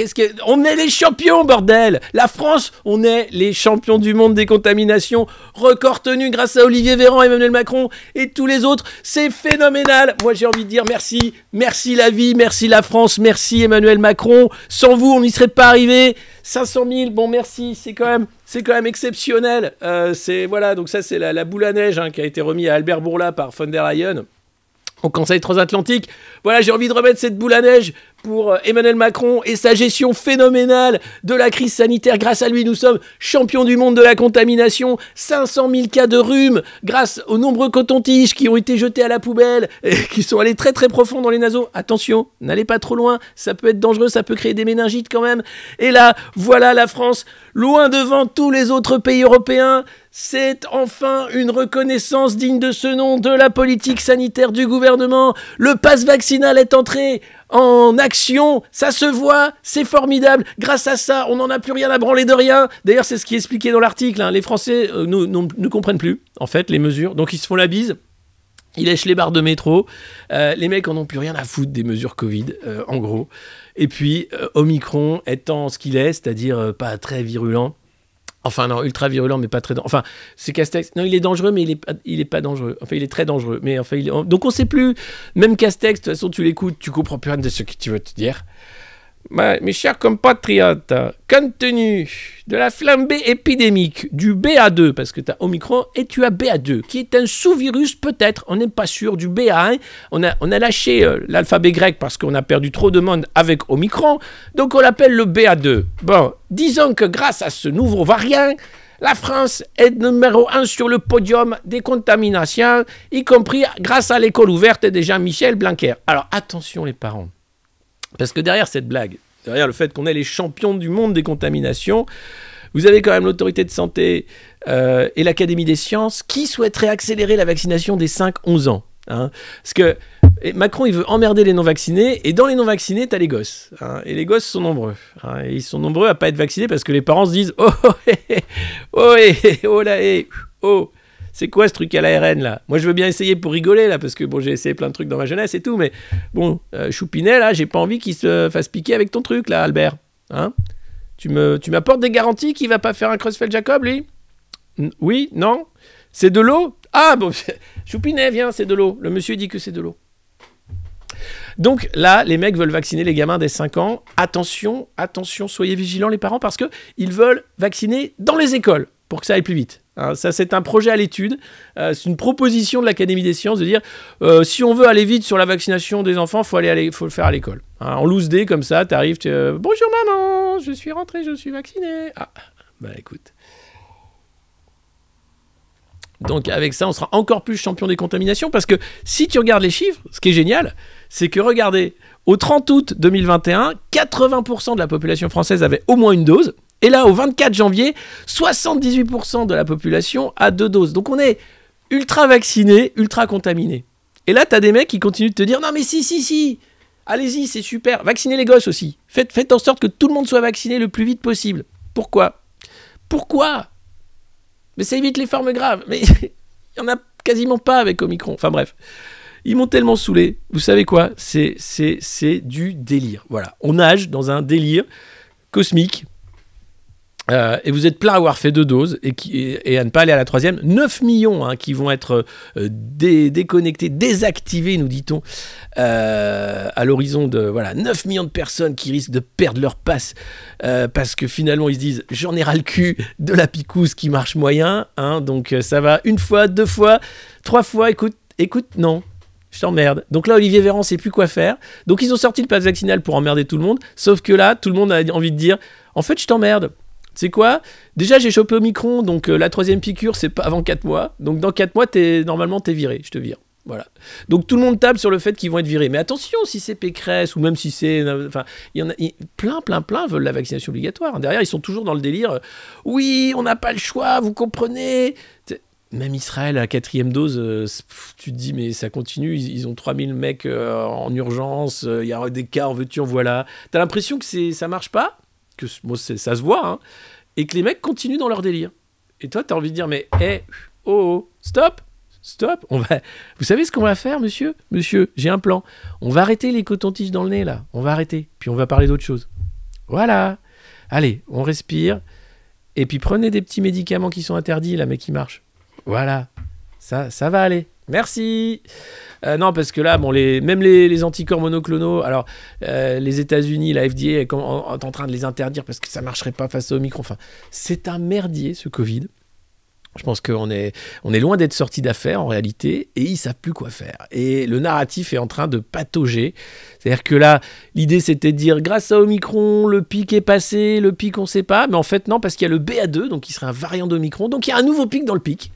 on est les champions, bordel. La France, on est les champions du monde des contaminations. Record tenu grâce à Olivier Véran, Emmanuel Macron et tous les autres. C'est phénoménal. Moi, j'ai envie de dire merci. Merci la vie, merci la France, merci Emmanuel Macron. Sans vous, on n'y serait pas arrivé. 500 000, bon merci, c'est quand même exceptionnel. Voilà, donc ça c'est la boule à neige hein, qui a été remise à Albert Bourla par von der Leyen au Conseil transatlantique. Voilà, j'ai envie de remettre cette boule à neige pour Emmanuel Macron et sa gestion phénoménale de la crise sanitaire. Grâce à lui, nous sommes champions du monde de la contamination. 500 000 cas de rhume grâce aux nombreux cotons-tiges qui ont été jetés à la poubelle et qui sont allés très très profond dans les naseaux. Attention, n'allez pas trop loin, ça peut être dangereux, ça peut créer des méningites quand même. Et là, voilà la France, loin devant tous les autres pays européens. C'est enfin une reconnaissance digne de ce nom de la politique sanitaire du gouvernement. Le pass vaccinal est entré en action, ça se voit, c'est formidable. Grâce à ça, on n'en a plus rien à branler de rien. D'ailleurs, c'est ce qui est expliqué dans l'article. Hein. Les Français ne comprennent plus, en fait, les mesures. Donc, ils se font la bise. Ils lèchent les barres de métro. Les mecs en ont plus rien à foutre des mesures Covid, en gros. Et puis, Omicron étant ce qu'il est, c'est-à-dire pas très virulent. Enfin, non, ultra virulent, mais pas très... Enfin, c'est Castex. Non, il est dangereux, mais il est pas dangereux. Enfin, il est très dangereux. Mais enfin, donc, on sait plus. Même Castex, de toute façon, tu l'écoutes, tu comprends plus rien de ce que tu veux te dire. Mes chers compatriotes, compte tenu de la flambée épidémique du BA2, parce que tu as Omicron et tu as BA2, qui est un sous-virus peut-être, on n'est pas sûr, du BA1. On a lâché l'alphabet grec parce qu'on a perdu trop de monde avec Omicron, donc on l'appelle le BA2. Bon, disons que grâce à ce nouveau variant, la France est numéro 1 sur le podium des contaminations, y compris grâce à l'école ouverte de Jean-Michel Blanquer. Alors attention les parents. Parce que derrière cette blague, derrière le fait qu'on est les champions du monde des contaminations, vous avez quand même l'autorité de santé et l'Académie des sciences qui souhaiteraient accélérer la vaccination des 5-11 ans. Hein. Parce que Macron, il veut emmerder les non-vaccinés, et dans les non-vaccinés, t'as les gosses. Hein, et les gosses sont nombreux. Hein, et ils sont nombreux à pas être vaccinés parce que les parents se disent « Oh, là, oh !» C'est quoi ce truc à l'ARN là? Moi je veux bien essayer pour rigoler là, parce que bon, j'ai essayé plein de trucs dans ma jeunesse et tout, mais bon, Choupinet là, j'ai pas envie qu'il se fasse piquer avec ton truc là, Albert. Hein? Tu m'apportes des garanties qu'il va pas faire un Creutzfeldt-Jacob lui? Oui? Non? C'est de l'eau? Ah bon, Choupinet, viens, c'est de l'eau. Le monsieur dit que c'est de l'eau. Donc là, les mecs veulent vacciner les gamins dès 5 ans. Attention, attention, soyez vigilants les parents, parce qu'ils veulent vacciner dans les écoles pour que ça aille plus vite. Hein, ça, c'est un projet à l'étude. C'est une proposition de l'Académie des sciences de dire si on veut aller vite sur la vaccination des enfants, faut le faire à l'école. Hein, en loose day, comme ça, t'arrives, bonjour maman, je suis rentré, je suis vacciné. Ah, bah écoute. Donc avec ça, on sera encore plus champion des contaminations, parce que si tu regardes les chiffres, ce qui est génial, c'est que regardez, au 30 août 2021, 80% de la population française avait au moins une dose. Et là, au 24 janvier, 78% de la population a 2 doses. Donc on est ultra vacciné, ultra contaminé. Et là, tu as des mecs qui continuent de te dire « Non mais si, allez-y, c'est super. Vaccinez les gosses aussi. Faites en sorte que tout le monde soit vacciné le plus vite possible. » Pourquoi? Mais ça évite les formes graves. Mais il n'y en a quasiment pas avec Omicron. Enfin bref. Ils m'ont tellement saoulé. Vous savez quoi? C'est du délire. Voilà. On nage dans un délire cosmique. Et vous êtes plein à avoir fait 2 doses et à ne pas aller à la 3e. 9 millions hein, qui vont être déconnectés, désactivés, nous dit-on, à l'horizon de... Voilà, 9 millions de personnes qui risquent de perdre leur passe parce que finalement, ils se disent « J'en ai ras le cul de la picouse qui marche moyen. Hein, » Donc ça va 1 fois, 2 fois, 3 fois. Écoute, non. Je t'emmerde. Donc là, Olivier Véran sait plus quoi faire. Donc ils ont sorti le pass vaccinal pour emmerder tout le monde. Sauf que là, tout le monde a envie de dire « En fait, je t'emmerde. » Tu sais quoi? Déjà, j'ai chopé Omicron, donc la 3e piqûre, c'est pas avant 4 mois. Donc dans 4 mois, normalement, t'es viré. Je te vire. Voilà. Donc tout le monde tape sur le fait qu'ils vont être virés. Mais attention, si c'est Pécresse, ou même si c'est... Enfin, il y en a plein veulent la vaccination obligatoire. Derrière, ils sont toujours dans le délire. Oui, on n'a pas le choix, vous comprenez? Même Israël, à la 4e dose, tu te dis, mais ça continue. Ils ont 3000 mecs en urgence. Il y a des cas en veux-tu, en voilà. T'as l'impression que ça marche pas? Que bon, ça se voit, hein, et que les mecs continuent dans leur délire. Et toi, tu as envie de dire, mais, stop, vous savez ce qu'on va faire, monsieur, j'ai un plan. On va arrêter les cotons-tiges dans le nez, là. On va arrêter, puis on va parler d'autre chose. Voilà. Allez, on respire, et puis prenez des petits médicaments qui sont interdits, là, mais qui marchent. Voilà. Ça va aller. Merci. Non, parce que là, bon, même les anticorps monoclonaux, alors les États-Unis, la FDA est en train de les interdire parce que ça ne marcherait pas face au Omicron. Enfin, c'est un merdier ce Covid. Je pense qu'on est loin d'être sorti d'affaire en réalité, et ils ne savent plus quoi faire. Et le narratif est en train de patauger. C'est-à-dire que là, l'idée c'était de dire grâce à Omicron, le pic est passé, le pic on ne sait pas. Mais en fait, non, parce qu'il y a le BA2, donc qui serait un variant d'Omicron. Donc il y a un nouveau pic dans le pic.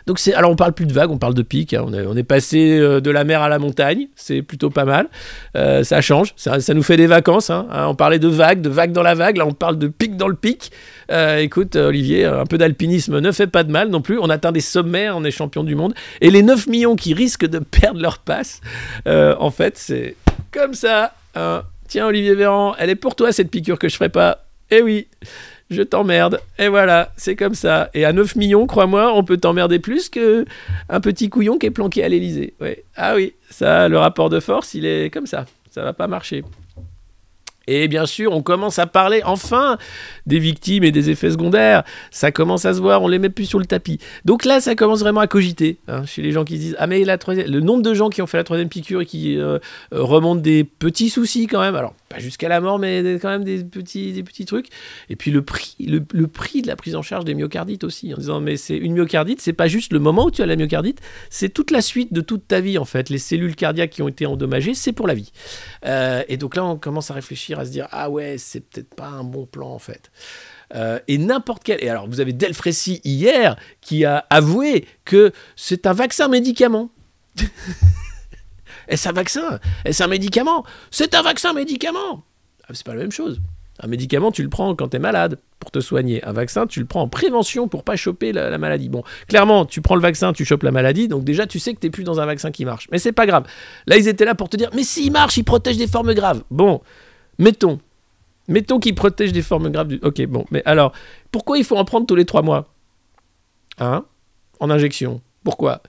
Donc alors on parle plus de vagues, on parle de pics. Hein. On est passé de la mer à la montagne, c'est plutôt pas mal. Ça change, ça nous fait des vacances. Hein. On parlait de vagues dans la vague. Là on parle de pics dans le pic. Écoute Olivier, un peu d'alpinisme ne fait pas de mal non plus. On atteint des sommets, on est champion du monde. Et les 9 millions qui risquent de perdre leur passe, en fait c'est comme ça. Hein. Tiens Olivier Véran, elle est pour toi cette piqûre que je ferai pas. Eh oui, je t'emmerde. Et voilà, c'est comme ça. Et à 9 millions, crois-moi, on peut t'emmerder plus qu'un petit couillon qui est planqué à l'Élysée. Ouais. Ah oui, ça, le rapport de force, il est comme ça. Ça va pas marcher. Et bien sûr, on commence à parler enfin des victimes et des effets secondaires. Ça commence à se voir, on les met plus sur le tapis. Donc là, ça commence vraiment à cogiter. Hein, chez les gens qui se disent « Ah mais le nombre de gens qui ont fait la 3e piqûre et qui remontent des petits soucis quand même. » Alors, pas jusqu'à la mort, mais quand même des petits trucs. Et puis le prix de la prise en charge des myocardites aussi. En disant « Mais c'est une myocardite, c'est pas juste le moment où tu as la myocardite, c'est toute la suite de toute ta vie en fait. Les cellules cardiaques qui ont été endommagées, c'est pour la vie. » Et donc là, on commence à réfléchir, à se dire ah ouais, c'est peut-être pas un bon plan en fait. Et n'importe quel. Et alors, vous avez Delfrécy hier qui a avoué que c'est un vaccin médicament. Est-ce un vaccin? Est-ce un médicament? C'est un vaccin médicament. Ah, c'est pas la même chose. Un médicament, tu le prends quand t'es malade pour te soigner. Un vaccin, tu le prends en prévention pour pas choper la maladie. Bon, clairement, tu prends le vaccin, tu chopes la maladie, donc déjà, tu sais que t'es plus dans un vaccin qui marche. Mais c'est pas grave. Là, ils étaient là pour te dire, mais s'il marche, il protège des formes graves. Bon, mettons qu'il protège des formes graves. Ok, bon, mais alors, pourquoi il faut en prendre tous les 3 mois? Hein? En injection. Pourquoi?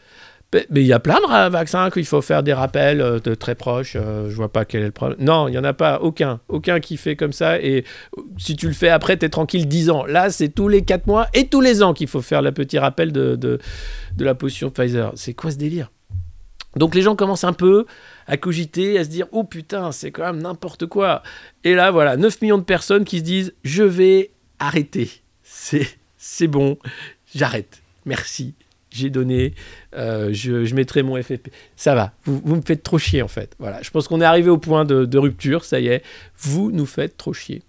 Mais il y a plein de vaccins qu'il faut faire des rappels de très proches. Je vois pas quel est le problème. Non, il n'y en a pas. Aucun qui fait comme ça. Et si tu le fais après, t'es tranquille 10 ans. Là, c'est tous les 4 mois et tous les ans qu'il faut faire le petit rappel de la potion Pfizer. C'est quoi ce délire? Donc les gens commencent un peu à cogiter, à se dire « Oh putain, c'est quand même n'importe quoi !» Et là, voilà, 9 millions de personnes qui se disent « Je vais arrêter. C'est bon, j'arrête. Merci. » J'ai donné, je mettrai mon FFP. Ça va, vous me faites trop chier en fait. Voilà, je pense qu'on est arrivé au point de rupture, ça y est. Vous nous faites trop chier.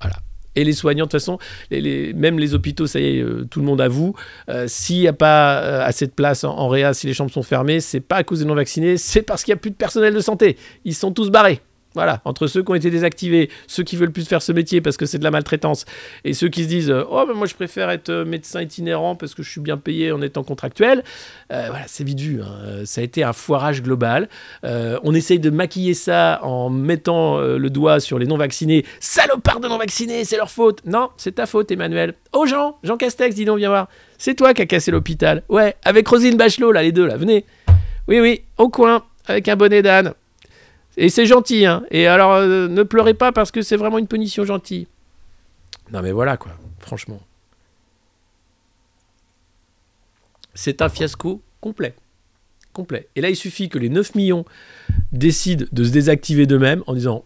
Voilà. Et les soignants, de toute façon, même les hôpitaux, ça y est, tout le monde avoue, s'il n'y a pas assez de place en réa, si les chambres sont fermées, c'est pas à cause des non-vaccinés, c'est parce qu'il n'y a plus de personnel de santé. Ils sont tous barrés. Voilà, entre ceux qui ont été désactivés, ceux qui veulent plus faire ce métier parce que c'est de la maltraitance, et ceux qui se disent « Oh, ben moi je préfère être médecin itinérant parce que je suis bien payé en étant contractuel », voilà, c'est vite vu. Hein. Ça a été un foirage global. On essaye de maquiller ça en mettant le doigt sur les non-vaccinés. « Salopards de non-vaccinés, c'est leur faute !» Non, c'est ta faute, Emmanuel. Oh Jean Castex, dis donc, viens voir. C'est toi qui as cassé l'hôpital. Ouais, avec Roselyne Bachelot, là, les deux, là, venez. Oui, au coin, avec un bonnet d'âne. Et c'est gentil, hein. Et alors, ne pleurez pas parce que c'est vraiment une punition gentille. Non mais voilà, quoi. Franchement. C'est un fiasco complet. Complet. Et là, il suffit que les 9 millions décident de se désactiver d'eux-mêmes en disant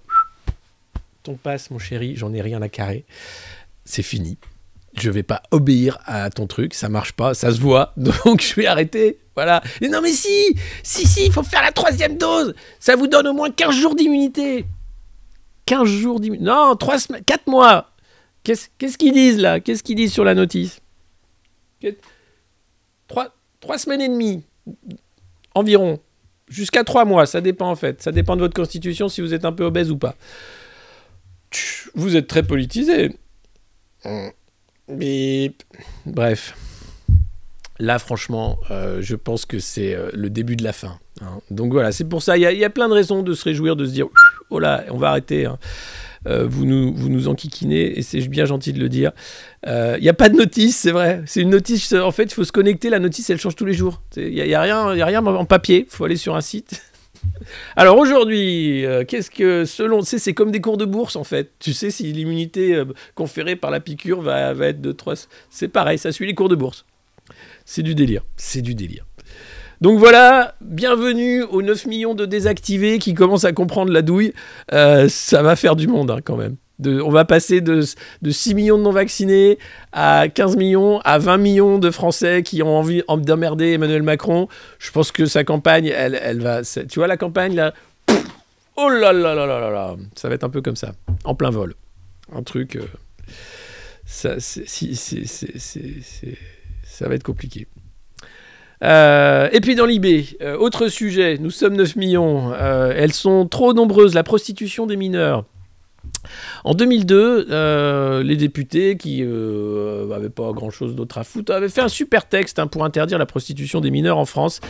« Ton passe, mon chéri, j'en ai rien à carrer. C'est fini. Je vais pas obéir à ton truc. Ça marche pas, ça se voit. Donc, je vais arrêter. » Voilà. Et non mais si, il faut faire la 3e dose. Ça vous donne au moins 15 jours d'immunité. 15 jours d'immunité. Non, 3 semaines, 4 mois. Qu'est-ce qu'ils disent là? Qu'est-ce qu'ils disent sur la notice? 3 semaines et demie. Environ. Jusqu'à 3 mois, ça dépend en fait. Ça dépend de votre constitution si vous êtes un peu obèse ou pas. Vous êtes très politisé. Bip. Bref. Là, franchement, je pense que c'est le début de la fin. Hein. Donc voilà, c'est pour ça, il y a plein de raisons de se réjouir, de se dire « Oh là, on va arrêter. Hein. Vous nous enquiquinez, et c'est bien gentil de le dire. Il n'y a pas de notice, c'est vrai. C'est une notice, en fait, il faut se connecter. La notice, elle change tous les jours. Il n'y a rien en papier. Il faut aller sur un site. Alors aujourd'hui, qu'est-ce que selon... C'est comme des cours de bourse, en fait. Tu sais si l'immunité conférée par la piqûre va être de 3... C'est pareil, ça suit les cours de bourse. C'est du délire. Donc voilà, bienvenue aux 9 millions de désactivés qui commencent à comprendre la douille. Ça va faire du monde hein, quand même. On va passer de 6 millions de non-vaccinés à 15 millions, à 20 millions de Français qui ont envie d'emmerder Emmanuel Macron. Je pense que sa campagne, elle va... Tu vois la campagne là? Oh là là là là là là. Ça va être un peu comme ça, en plein vol. Un truc... ça va être compliqué. Et puis dans l'IB, autre sujet, nous sommes 9 millions, elles sont trop nombreuses, la prostitution des mineurs. En 2002, les députés qui n'avaient pas grand-chose d'autre à foutre avaient fait un super texte pour interdire la prostitution des mineurs en France.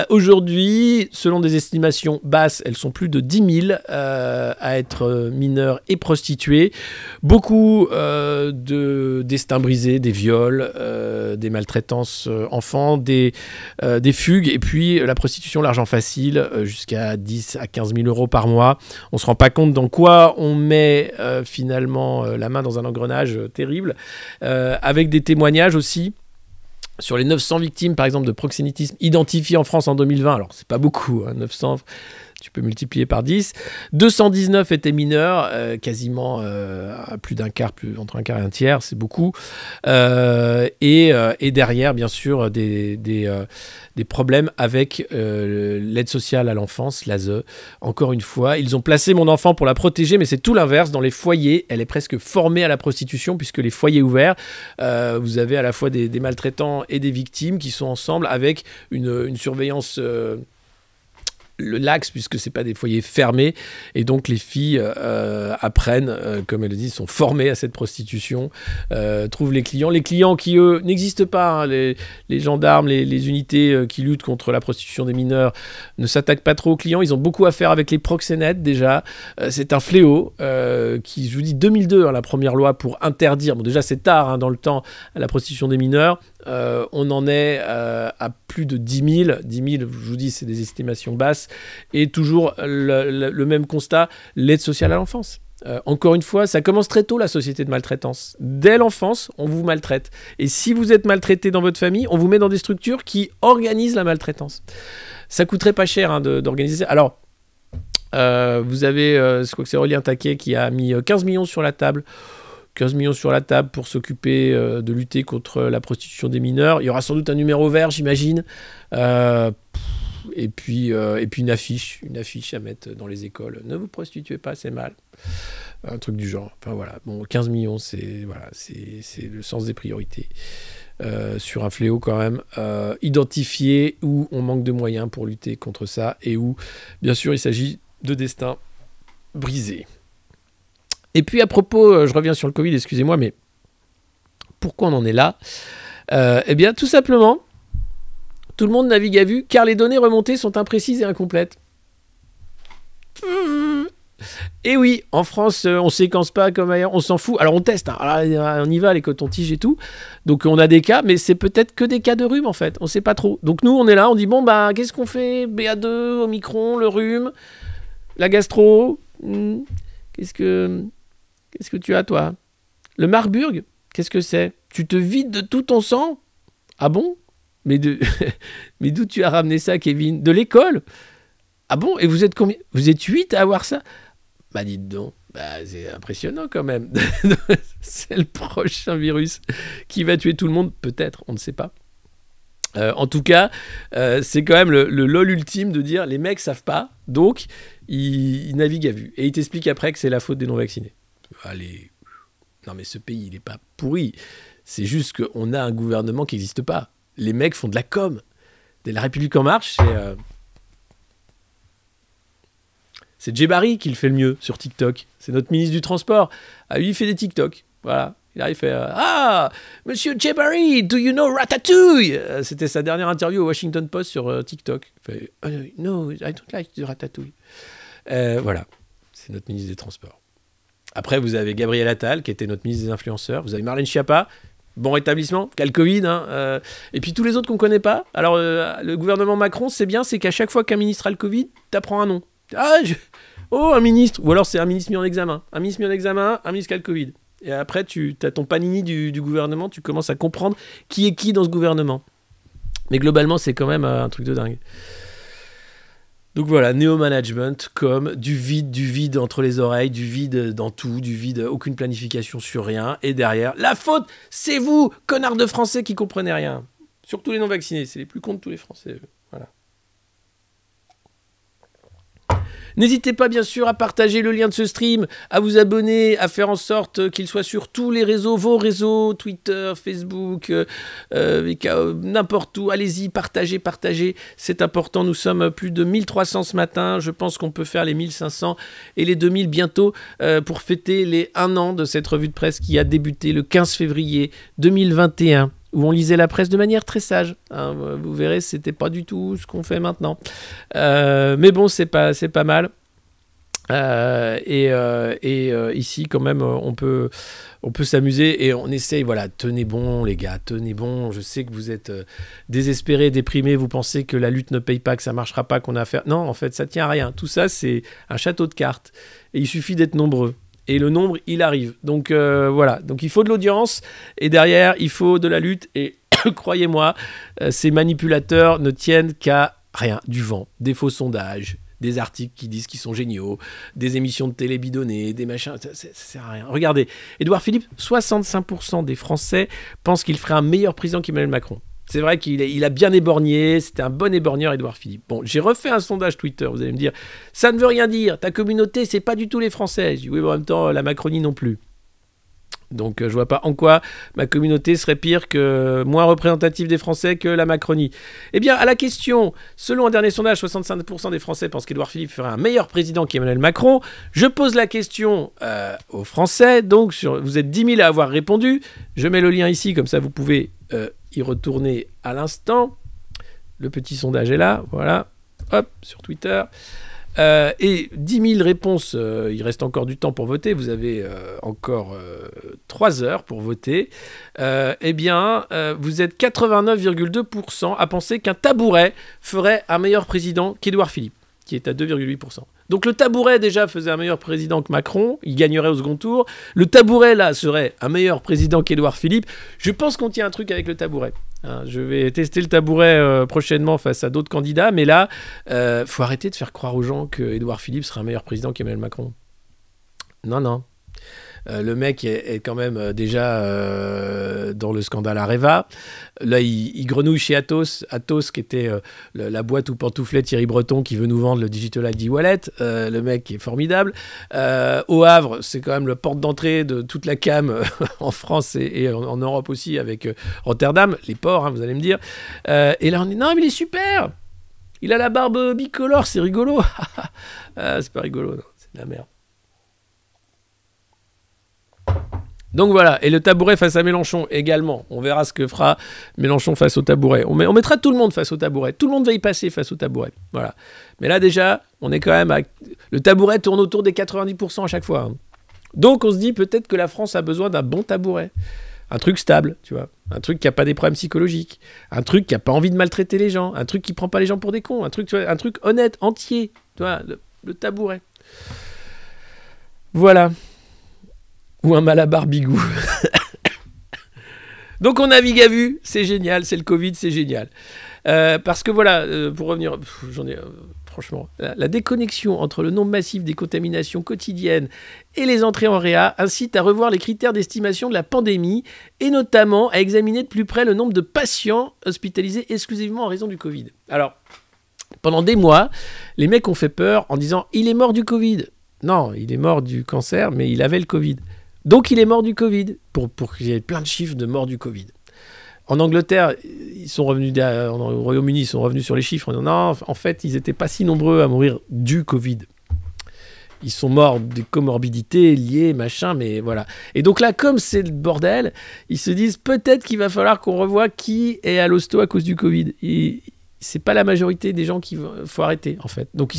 Aujourd'hui, selon des estimations basses, elles sont plus de 10 000 à être mineurs et prostituées. Beaucoup de destins brisés, des viols, des maltraitances enfants, des fugues, et puis la prostitution, l'argent facile, jusqu'à 10 à 15 000 euros par mois. On ne se rend pas compte dans quoi on met finalement la main dans un engrenage terrible, avec des témoignages aussi sur les 900 victimes par exemple de proxénétisme identifiées en France en 2020. Alors c'est pas beaucoup, 900, tu peux multiplier par 10. 219 étaient mineurs, quasiment plus d'un quart, entre un quart et un tiers, c'est beaucoup. Et derrière, bien sûr, des problèmes avec l'aide sociale à l'enfance, l'ASE. Encore une fois, ils ont placé mon enfant pour la protéger, mais c'est tout l'inverse. Dans les foyers, elle est presque formée à la prostitution, puisque les foyers ouverts, vous avez à la fois des maltraitants et des victimes qui sont ensemble avec une surveillance... le lax, puisque c'est pas des foyers fermés, et donc les filles apprennent, comme elles le disent, sont formées à cette prostitution, trouvent les clients qui eux n'existent pas, les gendarmes, les unités qui luttent contre la prostitution des mineurs ne s'attaquent pas trop aux clients, ils ont beaucoup à faire avec les proxénètes déjà, c'est un fléau qui, je vous dis, 2002, la première loi pour interdire, bon déjà c'est tard dans le temps, la prostitution des mineurs, on en est à plus de 10 000. 10 000, je vous dis, c'est des estimations basses. Et toujours le même constat, l'aide sociale à l'enfance. Encore une fois, ça commence très tôt, la société de maltraitance. Dès l'enfance, on vous maltraite. Et si vous êtes maltraité dans votre famille, on vous met dans des structures qui organisent la maltraitance. Ça coûterait pas cher d'organiser ça. Alors, vous avez, je crois que c'est Aurélien Taquet qui a mis 15 millions sur la table. 15 millions sur la table pour s'occuper de lutter contre la prostitution des mineurs. Il y aura sans doute un numéro vert, j'imagine. Et puis une affiche à mettre dans les écoles. Ne vous prostituez pas, c'est mal. Un truc du genre. Enfin voilà. Bon, 15 millions, c'est le sens des priorités. Sur un fléau quand même identifié, où on manque de moyens pour lutter contre ça, et où, bien sûr, il s'agit de destins brisés. Et puis à propos, je reviens sur le Covid, excusez-moi, mais pourquoi on en est là ? Eh bien, tout simplement, tout le monde navigue à vue, car les données remontées sont imprécises et incomplètes. Et oui, en France, on séquence pas comme ailleurs, on s'en fout. Alors on teste, alors, on y va, les cotons-tiges et tout. Donc on a des cas, mais c'est peut-être que des cas de rhume en fait, on sait pas trop. Donc nous, on est là, on dit bon bah qu'est-ce qu'on fait ? BA2, Omicron, le rhume, la gastro. Qu'est-ce que tu as, toi ? Le Marburg, qu'est-ce que c'est ? Tu te vides de tout ton sang ? Ah bon ? Mais d'où tu as ramené ça, Kevin ? De l'école ? Ah bon ? Et vous êtes combien ? Vous êtes 8 à avoir ça ? Bah dites donc, c'est impressionnant quand même. C'est le prochain virus qui va tuer tout le monde, peut-être, on ne sait pas. En tout cas, c'est quand même le lol ultime de dire les mecs savent pas, donc ils naviguent à vue. Et ils t'expliquent après que c'est la faute des non-vaccinés. Allez, non mais ce pays, il n'est pas pourri. C'est juste qu'on a un gouvernement qui n'existe pas. Les mecs font de la com. La République En Marche, c'est Djebari qui le fait le mieux sur TikTok. C'est notre ministre du Transport. Lui, il fait des TikTok. Voilà. Il arrive, il fait Monsieur Djebari, do you know Ratatouille ? C'était sa dernière interview au Washington Post sur TikTok. Il fait No, I don't like the Ratatouille. Voilà. C'est notre ministre des Transports. Après, vous avez Gabriel Attal, qui était notre ministre des Influenceurs. Vous avez Marlène Schiappa. Bon rétablissement, qu'a le Covid. Et puis tous les autres qu'on ne connaît pas. Alors, le gouvernement Macron, c'est bien, c'est qu'à chaque fois qu'un ministre a le Covid, t'apprends un nom. Oh, un ministre. Ou alors c'est un ministre mis en examen. Un ministre mis en examen, un ministre qui a le Covid. Et après, tu as ton panini du gouvernement, tu commences à comprendre qui est qui dans ce gouvernement. Mais globalement, c'est quand même un truc de dingue. Donc voilà, néo-management comme du vide entre les oreilles, du vide dans tout, du vide, aucune planification sur rien. Et derrière, la faute, c'est vous, connards de Français qui comprenez rien. Surtout les non-vaccinés, c'est les plus cons de tous les Français. Voilà. N'hésitez pas bien sûr à partager le lien de ce stream, à vous abonner, à faire en sorte qu'il soit sur tous les réseaux, vos réseaux, Twitter, Facebook, n'importe où. Allez-y, partagez, c'est important. Nous sommes plus de 1300 ce matin, je pense qu'on peut faire les 1500 et les 2000 bientôt pour fêter les 1 an de cette revue de presse qui a débuté le 15 février 2021. Où on lisait la presse de manière très sage. Hein, vous verrez, c'était pas du tout ce qu'on fait maintenant. Mais bon, c'est pas mal. Ici, quand même, on peut s'amuser et on essaye. Voilà, tenez bon, les gars, tenez bon. Je sais que vous êtes désespérés, déprimés. Vous pensez que la lutte ne paye pas, que ça marchera pas, qu'on a affaire. Non, en fait, ça tient à rien. Tout ça, c'est un château de cartes. Et il suffit d'être nombreux. Et le nombre, il arrive. Donc voilà. Donc il faut de l'audience. Et derrière, il faut de la lutte. Et croyez-moi, ces manipulateurs ne tiennent qu'à rien. Du vent, des faux sondages, des articles qui disent qu'ils sont géniaux, des émissions de télé bidonnées, des machins. Ça sert à rien. Regardez, Édouard Philippe, 65% des Français pensent qu'il ferait un meilleur président qu'Emmanuel Macron. C'est vrai qu'il a bien éborgné, c'était un bon éborgneur, Édouard Philippe. Bon, j'ai refait un sondage Twitter, vous allez me dire, ça ne veut rien dire, ta communauté, c'est pas du tout les Français. Je dis, oui, mais en même temps, la Macronie non plus. Donc, je vois pas en quoi ma communauté serait pire que moins représentative des Français que la Macronie. Eh bien, à la question, selon un dernier sondage, 65% des Français pensent qu'Édouard Philippe ferait un meilleur président qu'Emmanuel Macron. Je pose la question aux Français, donc vous êtes 10 000 à avoir répondu. Je mets le lien ici, comme ça vous pouvez y retourner à l'instant. Le petit sondage est là, voilà, hop, sur Twitter. Et 10 000 réponses, il reste encore du temps pour voter, vous avez encore 3 heures pour voter. Eh bien, vous êtes 89,2% à penser qu'un tabouret ferait un meilleur président qu'Édouard Philippe, qui est à 2,8%. Donc le tabouret déjà faisait un meilleur président que Macron, il gagnerait au second tour. Le tabouret là serait un meilleur président qu'Édouard Philippe. Je pense qu'on tient un truc avec le tabouret. Hein, je vais tester le tabouret prochainement face à d'autres candidats, mais là, faut arrêter de faire croire aux gens que Édouard Philippe sera un meilleur président qu'Emmanuel Macron. Non. Le mec est quand même déjà dans le scandale Areva. Là, il grenouille chez Atos. Atos, qui était la boîte où pantouflait Thierry Breton, qui veut nous vendre le Digital ID Wallet. Le mec est formidable. Au Havre, c'est quand même le porte d'entrée de toute la cam en France et en Europe aussi, avec Rotterdam, les ports, hein, vous allez me dire. Et là, on dit non, mais il est super. Il a la barbe bicolore, c'est rigolo. C'est pas rigolo, non, c'est de la merde. Donc voilà, et le tabouret face à Mélenchon également. On verra ce que fera Mélenchon face au tabouret. On mettra tout le monde face au tabouret. Tout le monde va y passer face au tabouret. Voilà. Mais là déjà, on est quand même à... Le tabouret tourne autour des 90% à chaque fois. Hein. Donc on se dit peut-être que la France a besoin d'un bon tabouret. Un truc stable, tu vois. Un truc qui n'a pas des problèmes psychologiques. Un truc qui n'a pas envie de maltraiter les gens. Un truc qui ne prend pas les gens pour des cons. Un truc, tu vois, un truc honnête, entier. Tu vois, le tabouret. Voilà. Ou un Malabar Bigou. Donc on navigue à vue, c'est génial, c'est le Covid, c'est génial. Parce que voilà, pour revenir, franchement, la déconnexion entre le nombre massif des contaminations quotidiennes et les entrées en réa incite à revoir les critères d'estimation de la pandémie et notamment à examiner de plus près le nombre de patients hospitalisés exclusivement en raison du Covid. Alors, pendant des mois, les mecs ont fait peur en disant « il est mort du Covid ». Non, il est mort du cancer, mais il avait le Covid. Donc il est mort du Covid, pour qu'il y ait plein de chiffres de morts du Covid. En Angleterre, ils sont revenus, au Royaume-Uni, ils sont revenus sur les chiffres en disant non, en fait, ils n'étaient pas si nombreux à mourir du Covid. Ils sont morts des comorbidités liées, machin, mais voilà. Et donc là, comme c'est le bordel, ils se disent peut-être qu'il va falloir qu'on revoie qui est à l'hosto à cause du Covid. Et c'est pas la majorité des gens qu'il faut arrêter, en fait. Donc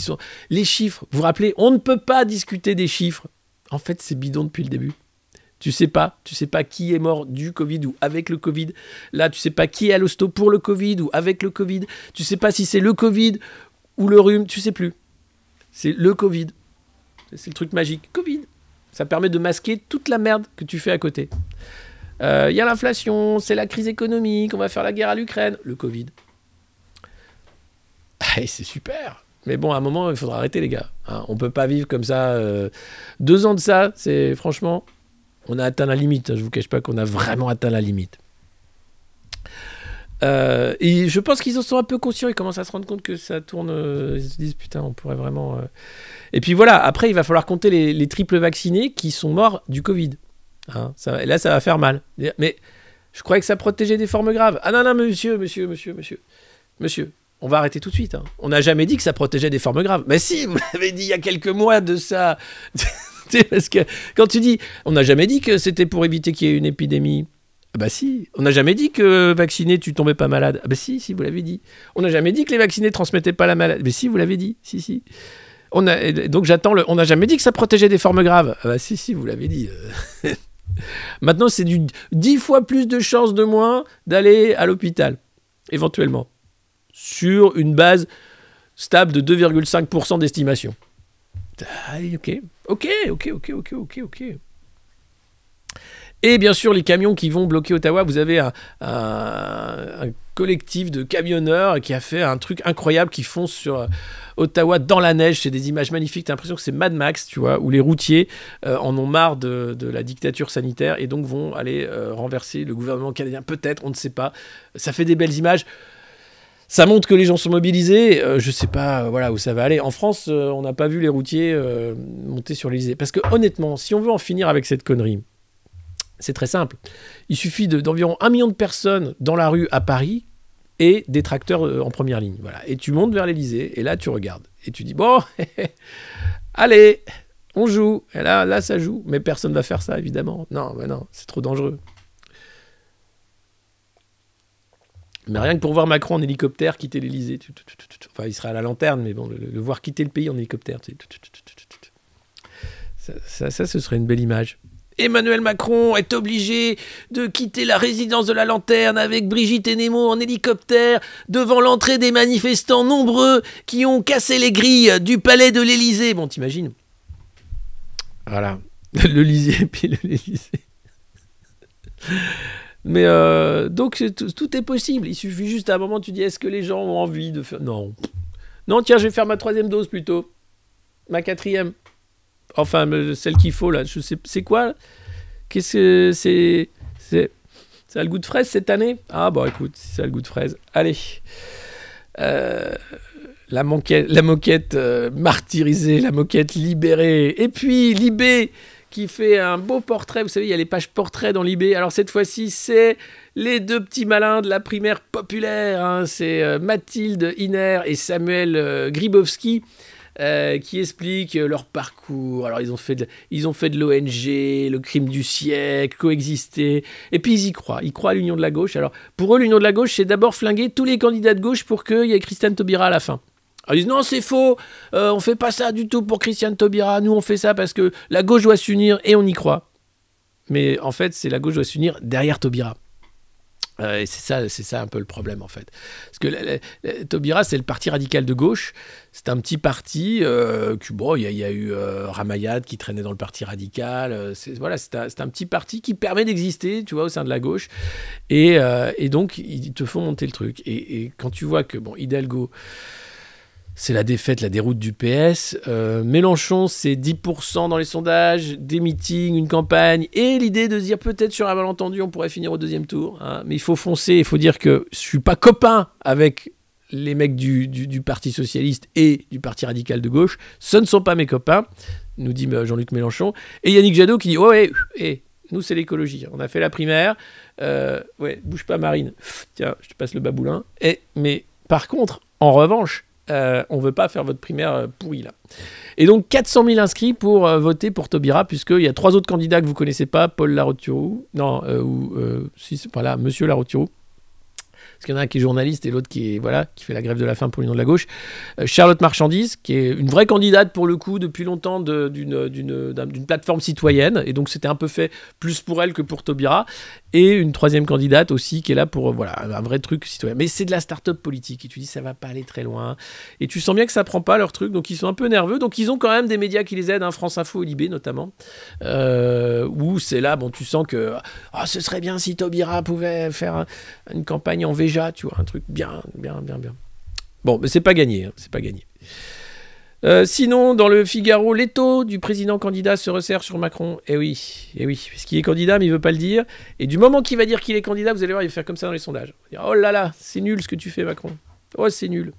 les chiffres, vous vous rappelez, on ne peut pas discuter des chiffres. En fait, c'est bidon depuis le début. Tu sais pas qui est mort du Covid ou avec le Covid. Là, tu sais pas qui est à l'hosto pour le Covid ou avec le Covid. Tu sais pas si c'est le Covid ou le rhume, tu sais plus. C'est le Covid. C'est le truc magique. Covid. Ça permet de masquer toute la merde que tu fais à côté. Y a l'inflation, c'est la crise économique, on va faire la guerre à l'Ukraine. Le Covid. Ah, c'est super. Mais bon, à un moment, il faudra arrêter, les gars. Hein, on peut pas vivre comme ça. 2 ans de ça, c'est franchement... On a atteint la limite, je ne vous cache pas qu'on a vraiment atteint la limite. Et je pense qu'ils en sont un peu conscients. Ils commencent à se rendre compte que ça tourne. Ils se disent putain, on pourrait vraiment. Et puis voilà. Après, il va falloir compter les triples vaccinés qui sont morts du Covid. Hein, et là, ça va faire mal. Mais je croyais que ça protégeait des formes graves. Ah non, non, monsieur. On va arrêter tout de suite. Hein. On n'a jamais dit que ça protégeait des formes graves. Mais si, vous l'avez dit il y a quelques mois de ça. Parce que quand tu dis, on n'a jamais dit que c'était pour éviter qu'il y ait une épidémie. Ah bah si, on n'a jamais dit que vacciné tu tombais pas malade. Ah bah si, vous l'avez dit. On n'a jamais dit que les vaccinés transmettaient pas la maladie. Mais si, vous l'avez dit. Si. Donc j'attends on n'a jamais dit que ça protégeait des formes graves. Ah bah si, vous l'avez dit. Maintenant, c'est 10 fois plus de chances de moins d'aller à l'hôpital, éventuellement, sur une base stable de 2,5% d'estimation. Ah, ok. Et bien sûr, les camions qui vont bloquer Ottawa, vous avez un collectif de camionneurs qui a fait un truc incroyable, qui fonce sur Ottawa dans la neige. C'est des images magnifiques. T'as l'impression que c'est Mad Max, tu vois, où les routiers en ont marre de la dictature sanitaire et donc vont aller renverser le gouvernement canadien. Peut-être, on ne sait pas. Ça fait des belles images. Ça montre que les gens sont mobilisés. Je ne sais pas où ça va aller. En France, on n'a pas vu les routiers monter sur l'Élysée. Parce que honnêtement, si on veut en finir avec cette connerie, c'est très simple. Il suffit d'environ 1 million de personnes dans la rue à Paris et des tracteurs en première ligne. Voilà. Et tu montes vers l'Élysée et là, tu regardes. Et tu dis, bon, allez, on joue. Et là, ça joue. Mais personne ne va faire ça, évidemment. Non, c'est trop dangereux. Mais rien que pour voir Macron en hélicoptère quitter l'Élysée. Enfin, il sera à la lanterne, mais bon, le voir quitter le pays en hélicoptère. Ça, ce serait une belle image. Emmanuel Macron est obligé de quitter la résidence de la Lanterne avec Brigitte et Nemo en hélicoptère devant l'entrée des manifestants nombreux qui ont cassé les grilles du palais de l'Élysée. Bon, t'imagines ? Voilà. L'Élysée, puis l'Élysée. Mais donc, tout est possible. Il suffit juste à un moment, tu dis, est-ce que les gens ont envie de faire... Non, tiens, je vais faire ma 3e dose plutôt. Ma 4e. Enfin, celle qu'il faut, là. Je sais, c'est quoi ? Qu'est-ce que c'est ça a le goût de fraise cette année ? Ah, bon, écoute, si ça a le goût de fraise. Allez. La moquette martyrisée, la moquette libérée. Et puis, Libé, qui fait un beau portrait. Vous savez, il y a les pages portraits dans Libé. Alors, cette fois-ci, c'est les 2 petits malins de la primaire populaire. Hein. C'est Mathilde Hiner et Samuel Gribowski. Qui expliquent leur parcours. Alors, ils ont fait de l'ONG, le crime du siècle, coexister. Et puis, ils y croient. Ils croient à l'union de la gauche. Alors, pour eux, l'union de la gauche, c'est d'abord flinguer tous les candidats de gauche pour qu'il y ait Christiane Taubira à la fin. Alors, ils disent non, c'est faux. On fait pas ça du tout pour Christiane Taubira. Nous, on fait ça parce que la gauche doit s'unir et on y croit. Mais en fait, c'est la gauche doit s'unir derrière Taubira. Et c'est ça un peu le problème en fait. Parce que Taubira, c'est le parti radical de gauche. C'est un petit parti il y a eu Ramayad qui traînait dans le parti radical. C'est un petit parti qui permet d'exister, tu vois, au sein de la gauche. Et donc, ils te font monter le truc. Et quand tu vois que, Hidalgo, c'est la déroute du PS. Mélenchon, c'est 10% dans les sondages, des meetings, une campagne, et l'idée de se dire peut-être sur un malentendu, on pourrait finir au 2e tour. Hein. Mais il faut foncer, il faut dire que je suis pas copain avec les mecs du Parti Socialiste et du Parti Radical de Gauche. Ce ne sont pas mes copains, nous dit Jean-Luc Mélenchon. Et Yannick Jadot qui dit nous c'est l'écologie. On a fait la primaire. Bouge pas Marine. Tiens, je te passe le baboulin. Mais par contre, en revanche, on ne veut pas faire votre primaire pourrie là. Et donc 400 000 inscrits pour voter pour Taubira, puisqu'il y a 3 autres candidats que vous ne connaissez pas, Paul Laroturou, Monsieur Laroturou, parce qu'il y en a un qui est journaliste et l'autre qui fait la grève de la faim pour l'Union de la gauche. Charlotte Marchandise, qui est une vraie candidate pour le coup depuis longtemps d'une plateforme citoyenne, et donc c'était un peu fait plus pour elle que pour Taubira. Et une 3e candidate aussi qui est là pour un vrai truc citoyen. Mais c'est de la start-up politique. Et tu dis ça va pas aller très loin. Et tu sens bien que ça prend pas leur truc. Donc ils sont un peu nerveux. Donc ils ont quand même des médias qui les aident, France Info et Libé notamment. Où c'est là, tu sens que ce serait bien si Taubira pouvait faire une campagne en Véja, tu vois, un truc bien. Bon, mais c'est pas gagné. C'est pas gagné. Sinon, dans le Figaro, l'étau du président candidat se resserre sur Macron. Eh oui, parce qu'il est candidat, mais il veut pas le dire. Et du moment qu'il va dire qu'il est candidat, vous allez voir, il va faire comme ça dans les sondages. Il va dire, oh là là, c'est nul ce que tu fais, Macron. Oh, c'est nul.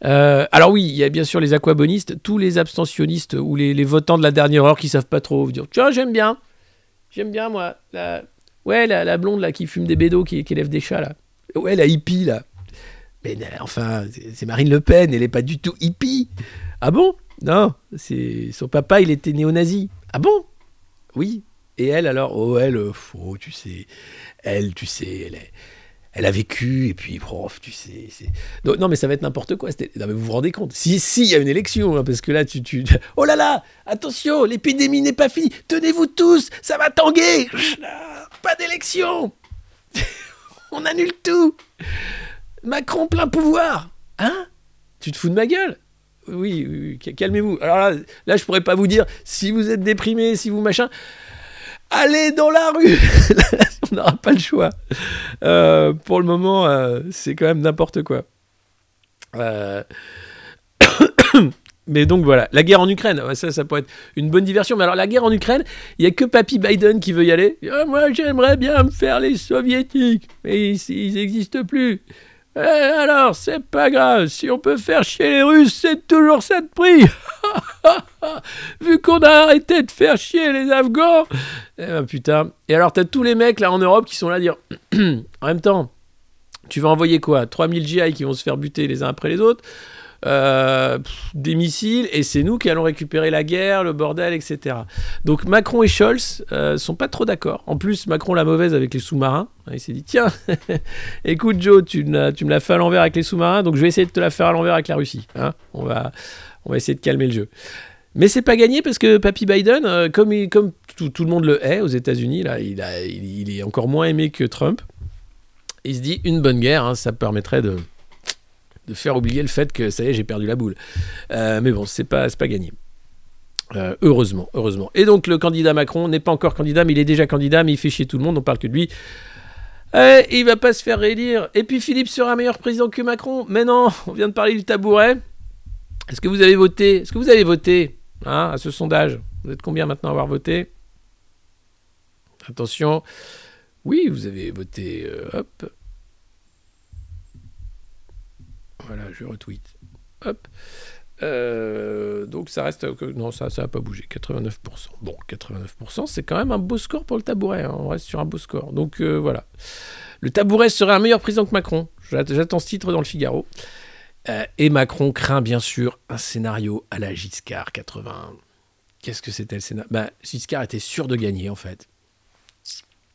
Alors oui, il y a bien sûr les aquabonistes, tous les abstentionnistes ou les votants de la dernière heure qui savent pas trop. Vous dire, tiens, j'aime bien moi, la blonde là qui fume des bédos, qui élève des chats là. Ouais, la hippie là. Mais enfin, c'est Marine Le Pen, elle est pas du tout hippie. Ah bon? Non, son papa, il était néo-nazi. Ah bon? Oui. Et elle alors? Oh, elle, tu sais, elle a vécu, et puis, prof, tu sais. Donc, non, mais ça va être n'importe quoi. Non, mais vous vous rendez compte? Si, il y a une élection, hein, parce que là, oh là là, attention, l'épidémie n'est pas finie. Tenez-vous tous, ça va tanguer. Pas d'élection. On annule tout. Macron plein pouvoir. Hein? Tu te fous de ma gueule? Oui, calmez-vous. Alors là, je pourrais pas vous dire, si vous êtes déprimé, si vous machin... Allez dans la rue. On n'aura pas le choix. Pour le moment, c'est quand même n'importe quoi. Mais donc voilà, la guerre en Ukraine, ça pourrait être une bonne diversion. Mais alors la guerre en Ukraine, il n'y a que Papy Biden qui veut y aller. Moi, j'aimerais bien me faire les soviétiques, mais ils n'existent plus. Alors, c'est pas grave, si on peut faire chier les Russes, c'est toujours ça de prix. Vu qu'on a arrêté de faire chier les Afghans. Putain. Et alors, t'as tous les mecs là en Europe qui sont là à dire en même temps, tu vas envoyer quoi? 3000 GI qui vont se faire buter les uns après les autres, des missiles, et c'est nous qui allons récupérer la guerre, le bordel, etc. Donc Macron et Scholz sont pas trop d'accord. En plus, Macron la mauvaise avec les sous-marins. Il s'est dit, tiens, écoute Joe, tu me l'as fait à l'envers avec les sous-marins, donc je vais essayer de te la faire à l'envers avec la Russie. Hein, on va essayer de calmer le jeu. Mais c'est pas gagné parce que Papy Biden, comme tout le monde le hait aux États-Unis, là, il est encore moins aimé que Trump. Il se dit, une bonne guerre, hein, ça permettrait de faire oublier le fait que ça y est, j'ai perdu la boule. Mais bon, c'est pas gagné. Heureusement. Et donc le candidat Macron n'est pas encore candidat, mais il est déjà candidat, mais il fait chier tout le monde, on parle que de lui. Il va pas se faire réélire. Et puis Philippe sera meilleur président que Macron. Mais non, on vient de parler du tabouret. Est-ce que vous avez voté hein, à ce sondage? Vous êtes combien maintenant à avoir voté? Attention. Oui, vous avez voté. Hop. Voilà, je retweet. Hop. Donc ça reste... Non, ça n'a pas bougé. 89%. Bon, 89%, c'est quand même un beau score pour le tabouret. Hein. On reste sur un beau score. Donc voilà. Le tabouret serait un meilleur président que Macron. J'attends ce titre dans le Figaro. Et Macron craint bien sûr un scénario à la Giscard 80. Qu'est-ce que c'était le scénario? Giscard était sûr de gagner en fait.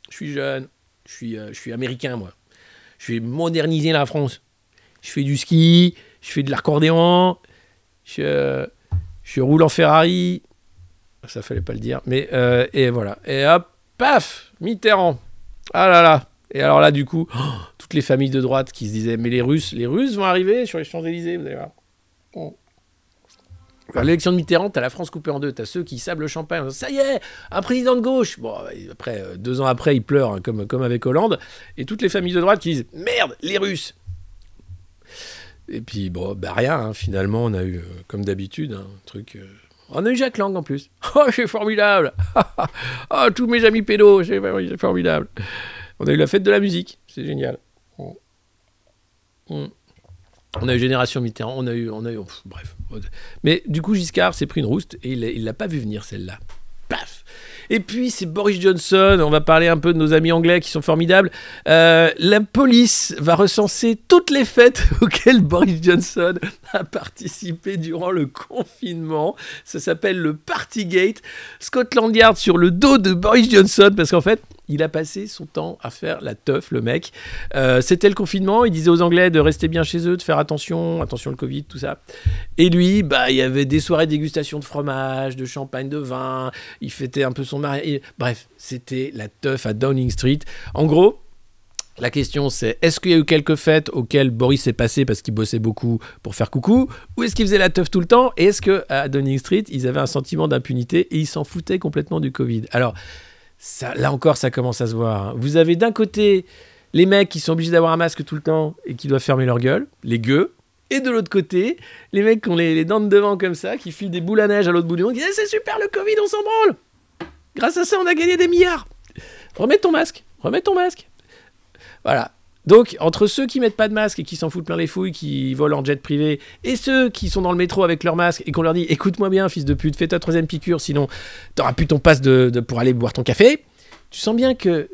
Je suis jeune. Je suis américain moi. Je vais moderniser la France. Je fais du ski, je fais de l'accordéon, je roule en Ferrari. Ça fallait pas le dire, mais et voilà. Et hop, paf, Mitterrand. Ah là là. Et alors là, du coup, toutes les familles de droite qui se disaient, mais les Russes vont arriver sur les Champs-Élysées, vous allez voir. Bon. À l'élection de Mitterrand, t'as la France coupée en deux. T'as ceux qui sablent le champagne. Ça y est, un président de gauche. Bon, après, 2 ans après, ils pleurent, hein, comme avec Hollande. Et toutes les familles de droite qui disent, merde, les Russes. Et puis, bon, rien, hein, finalement, on a eu, comme d'habitude, un truc... On a eu Jacques Lang, en plus. Oh, c'est formidable. Oh, tous mes amis pédos, c'est formidable. On a eu la fête de la musique, c'est génial. On a eu Génération Mitterrand, on a eu bref. Mais du coup, Giscard s'est pris une rouste, et il l'a pas vu venir, celle-là. Paf. Et puis, c'est Boris Johnson. On va parler un peu de nos amis anglais qui sont formidables. La police va recenser toutes les fêtes auxquelles Boris Johnson a participé durant le confinement. Ça s'appelle le Partygate. Scotland Yard sur le dos de Boris Johnson, parce qu'en fait, il a passé son temps à faire la teuf, le mec. C'était le confinement. Il disait aux Anglais de rester bien chez eux, de faire attention le Covid, tout ça. Et lui, il y avait des soirées de dégustation de fromage, de champagne, de vin. Il fêtait un peu son mariage. Bref, c'était la teuf à Downing Street. En gros, la question c'est, est-ce qu'il y a eu quelques fêtes auxquelles Boris est passé parce qu'il bossait beaucoup pour faire coucou, ou est-ce qu'il faisait la teuf tout le temps, et est-ce qu'à Downing Street, ils avaient un sentiment d'impunité et ils s'en foutaient complètement du Covid? Alors, ça, là encore, ça commence à se voir. Hein. Vous avez d'un côté les mecs qui sont obligés d'avoir un masque tout le temps et qui doivent fermer leur gueule, les gueux, Et de l'autre côté, les mecs qui ont les dents de devant comme ça, qui filent des boules à neige à l'autre bout du monde, qui disent c'est super le Covid, on s'en branle. Grâce à ça, on a gagné des milliards. Remets ton masque. Voilà. Donc, entre ceux qui mettent pas de masque et qui s'en foutent plein les fouilles, qui volent en jet privé, et ceux qui sont dans le métro avec leur masque et qu'on leur dit écoute-moi bien, fils de pute, fais ta 3e piqûre, sinon t'auras plus ton passe pour aller boire ton café, tu sens bien que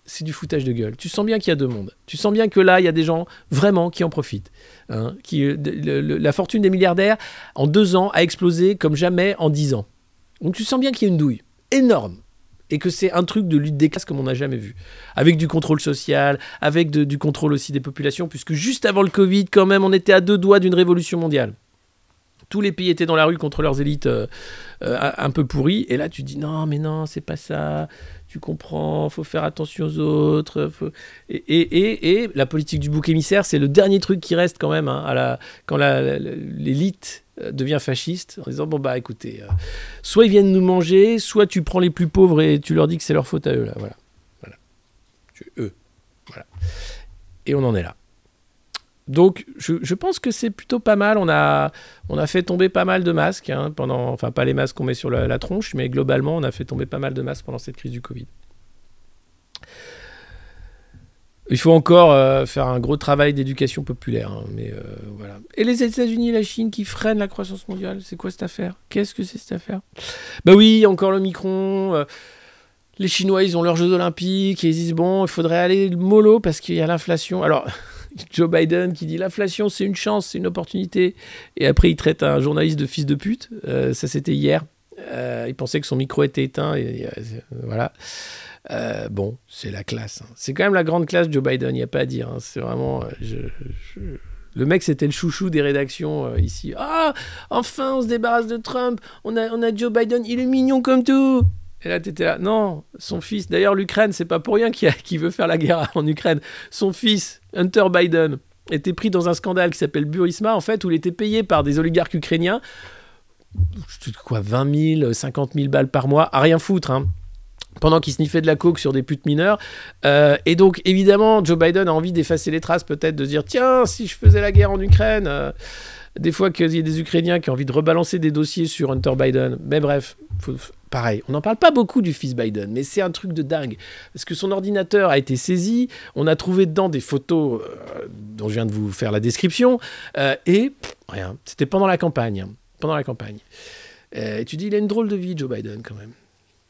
c'est du foutage de gueule. Tu sens bien qu'il y a 2 mondes. Tu sens bien que là, il y a des gens vraiment qui en profitent. Hein, la fortune des milliardaires, en 2 ans, a explosé comme jamais en 10 ans. Donc tu sens bien qu'il y a une douille énorme. Et que c'est un truc de lutte des classes comme on n'a jamais vu. Avec du contrôle social, avec du contrôle aussi des populations, puisque juste avant le Covid, quand même, on était à 2 doigts d'une révolution mondiale. Tous les pays étaient dans la rue contre leurs élites un peu pourries. Et là, tu dis non, mais non, c'est pas ça. Tu comprends, faut faire attention aux autres. Et la politique du bouc émissaire, c'est le dernier truc qui reste quand même hein, quand l'élite devient fasciste, en disant bon bah écoutez, soit ils viennent nous manger, soit tu prends les plus pauvres et tu leur dis que c'est leur faute à eux là. Voilà. Eux. Voilà. Et on en est là. Donc, je pense que c'est plutôt pas mal. On a fait tomber pas mal de masques hein, enfin pas les masques qu'on met sur la tronche, mais globalement, on a fait tomber pas mal de masques pendant cette crise du Covid. Il faut encore faire un gros travail d'éducation populaire, hein, mais voilà. Et les États-Unis et la Chine qui freinent la croissance mondiale, c'est quoi cette affaire? Qu'est-ce que c'est cette affaire? Bah oui, encore le Micron. Les Chinois, ils ont leurs Jeux Olympiques et ils disent bon, il faudrait aller mollo parce qu'il y a l'inflation. Alors. Joe Biden qui dit l'inflation c'est une chance, c'est une opportunité et après il traite un journaliste de fils de pute, ça c'était hier, il pensait que son micro était éteint voilà. Bon, c'est la classe, hein. C'est quand même la grande classe Joe Biden, il n'y a pas à dire, hein. C'est vraiment le mec c'était le chouchou des rédactions ici. Ah, enfin on se débarrasse de Trump, on a Joe Biden, il est mignon comme tout. Et là, t'étais là. Non, son fils. D'ailleurs, l'Ukraine, c'est pas pour rien qu'il veut faire la guerre en Ukraine. Son fils, Hunter Biden, était pris dans un scandale qui s'appelle Burisma, en fait, où il était payé par des oligarques ukrainiens. 20 000, 50 000 balles par mois, à rien foutre, hein. Pendant qu'il sniffait de la coke sur des putes mineures. Et donc, évidemment, Joe Biden a envie d'effacer les traces, peut-être, de se dire tiens, si je faisais la guerre en Ukraine. Des fois qu'il y a des Ukrainiens qui ont envie de rebalancer des dossiers sur Hunter Biden. Mais bref, pareil, on n'en parle pas beaucoup du fils Biden, mais c'est un truc de dingue. Parce que son ordinateur a été saisi, on a trouvé dedans des photos dont je viens de vous faire la description, et rien, c'était pendant la campagne. Et tu dis, il a une drôle de vie, Joe Biden, quand même.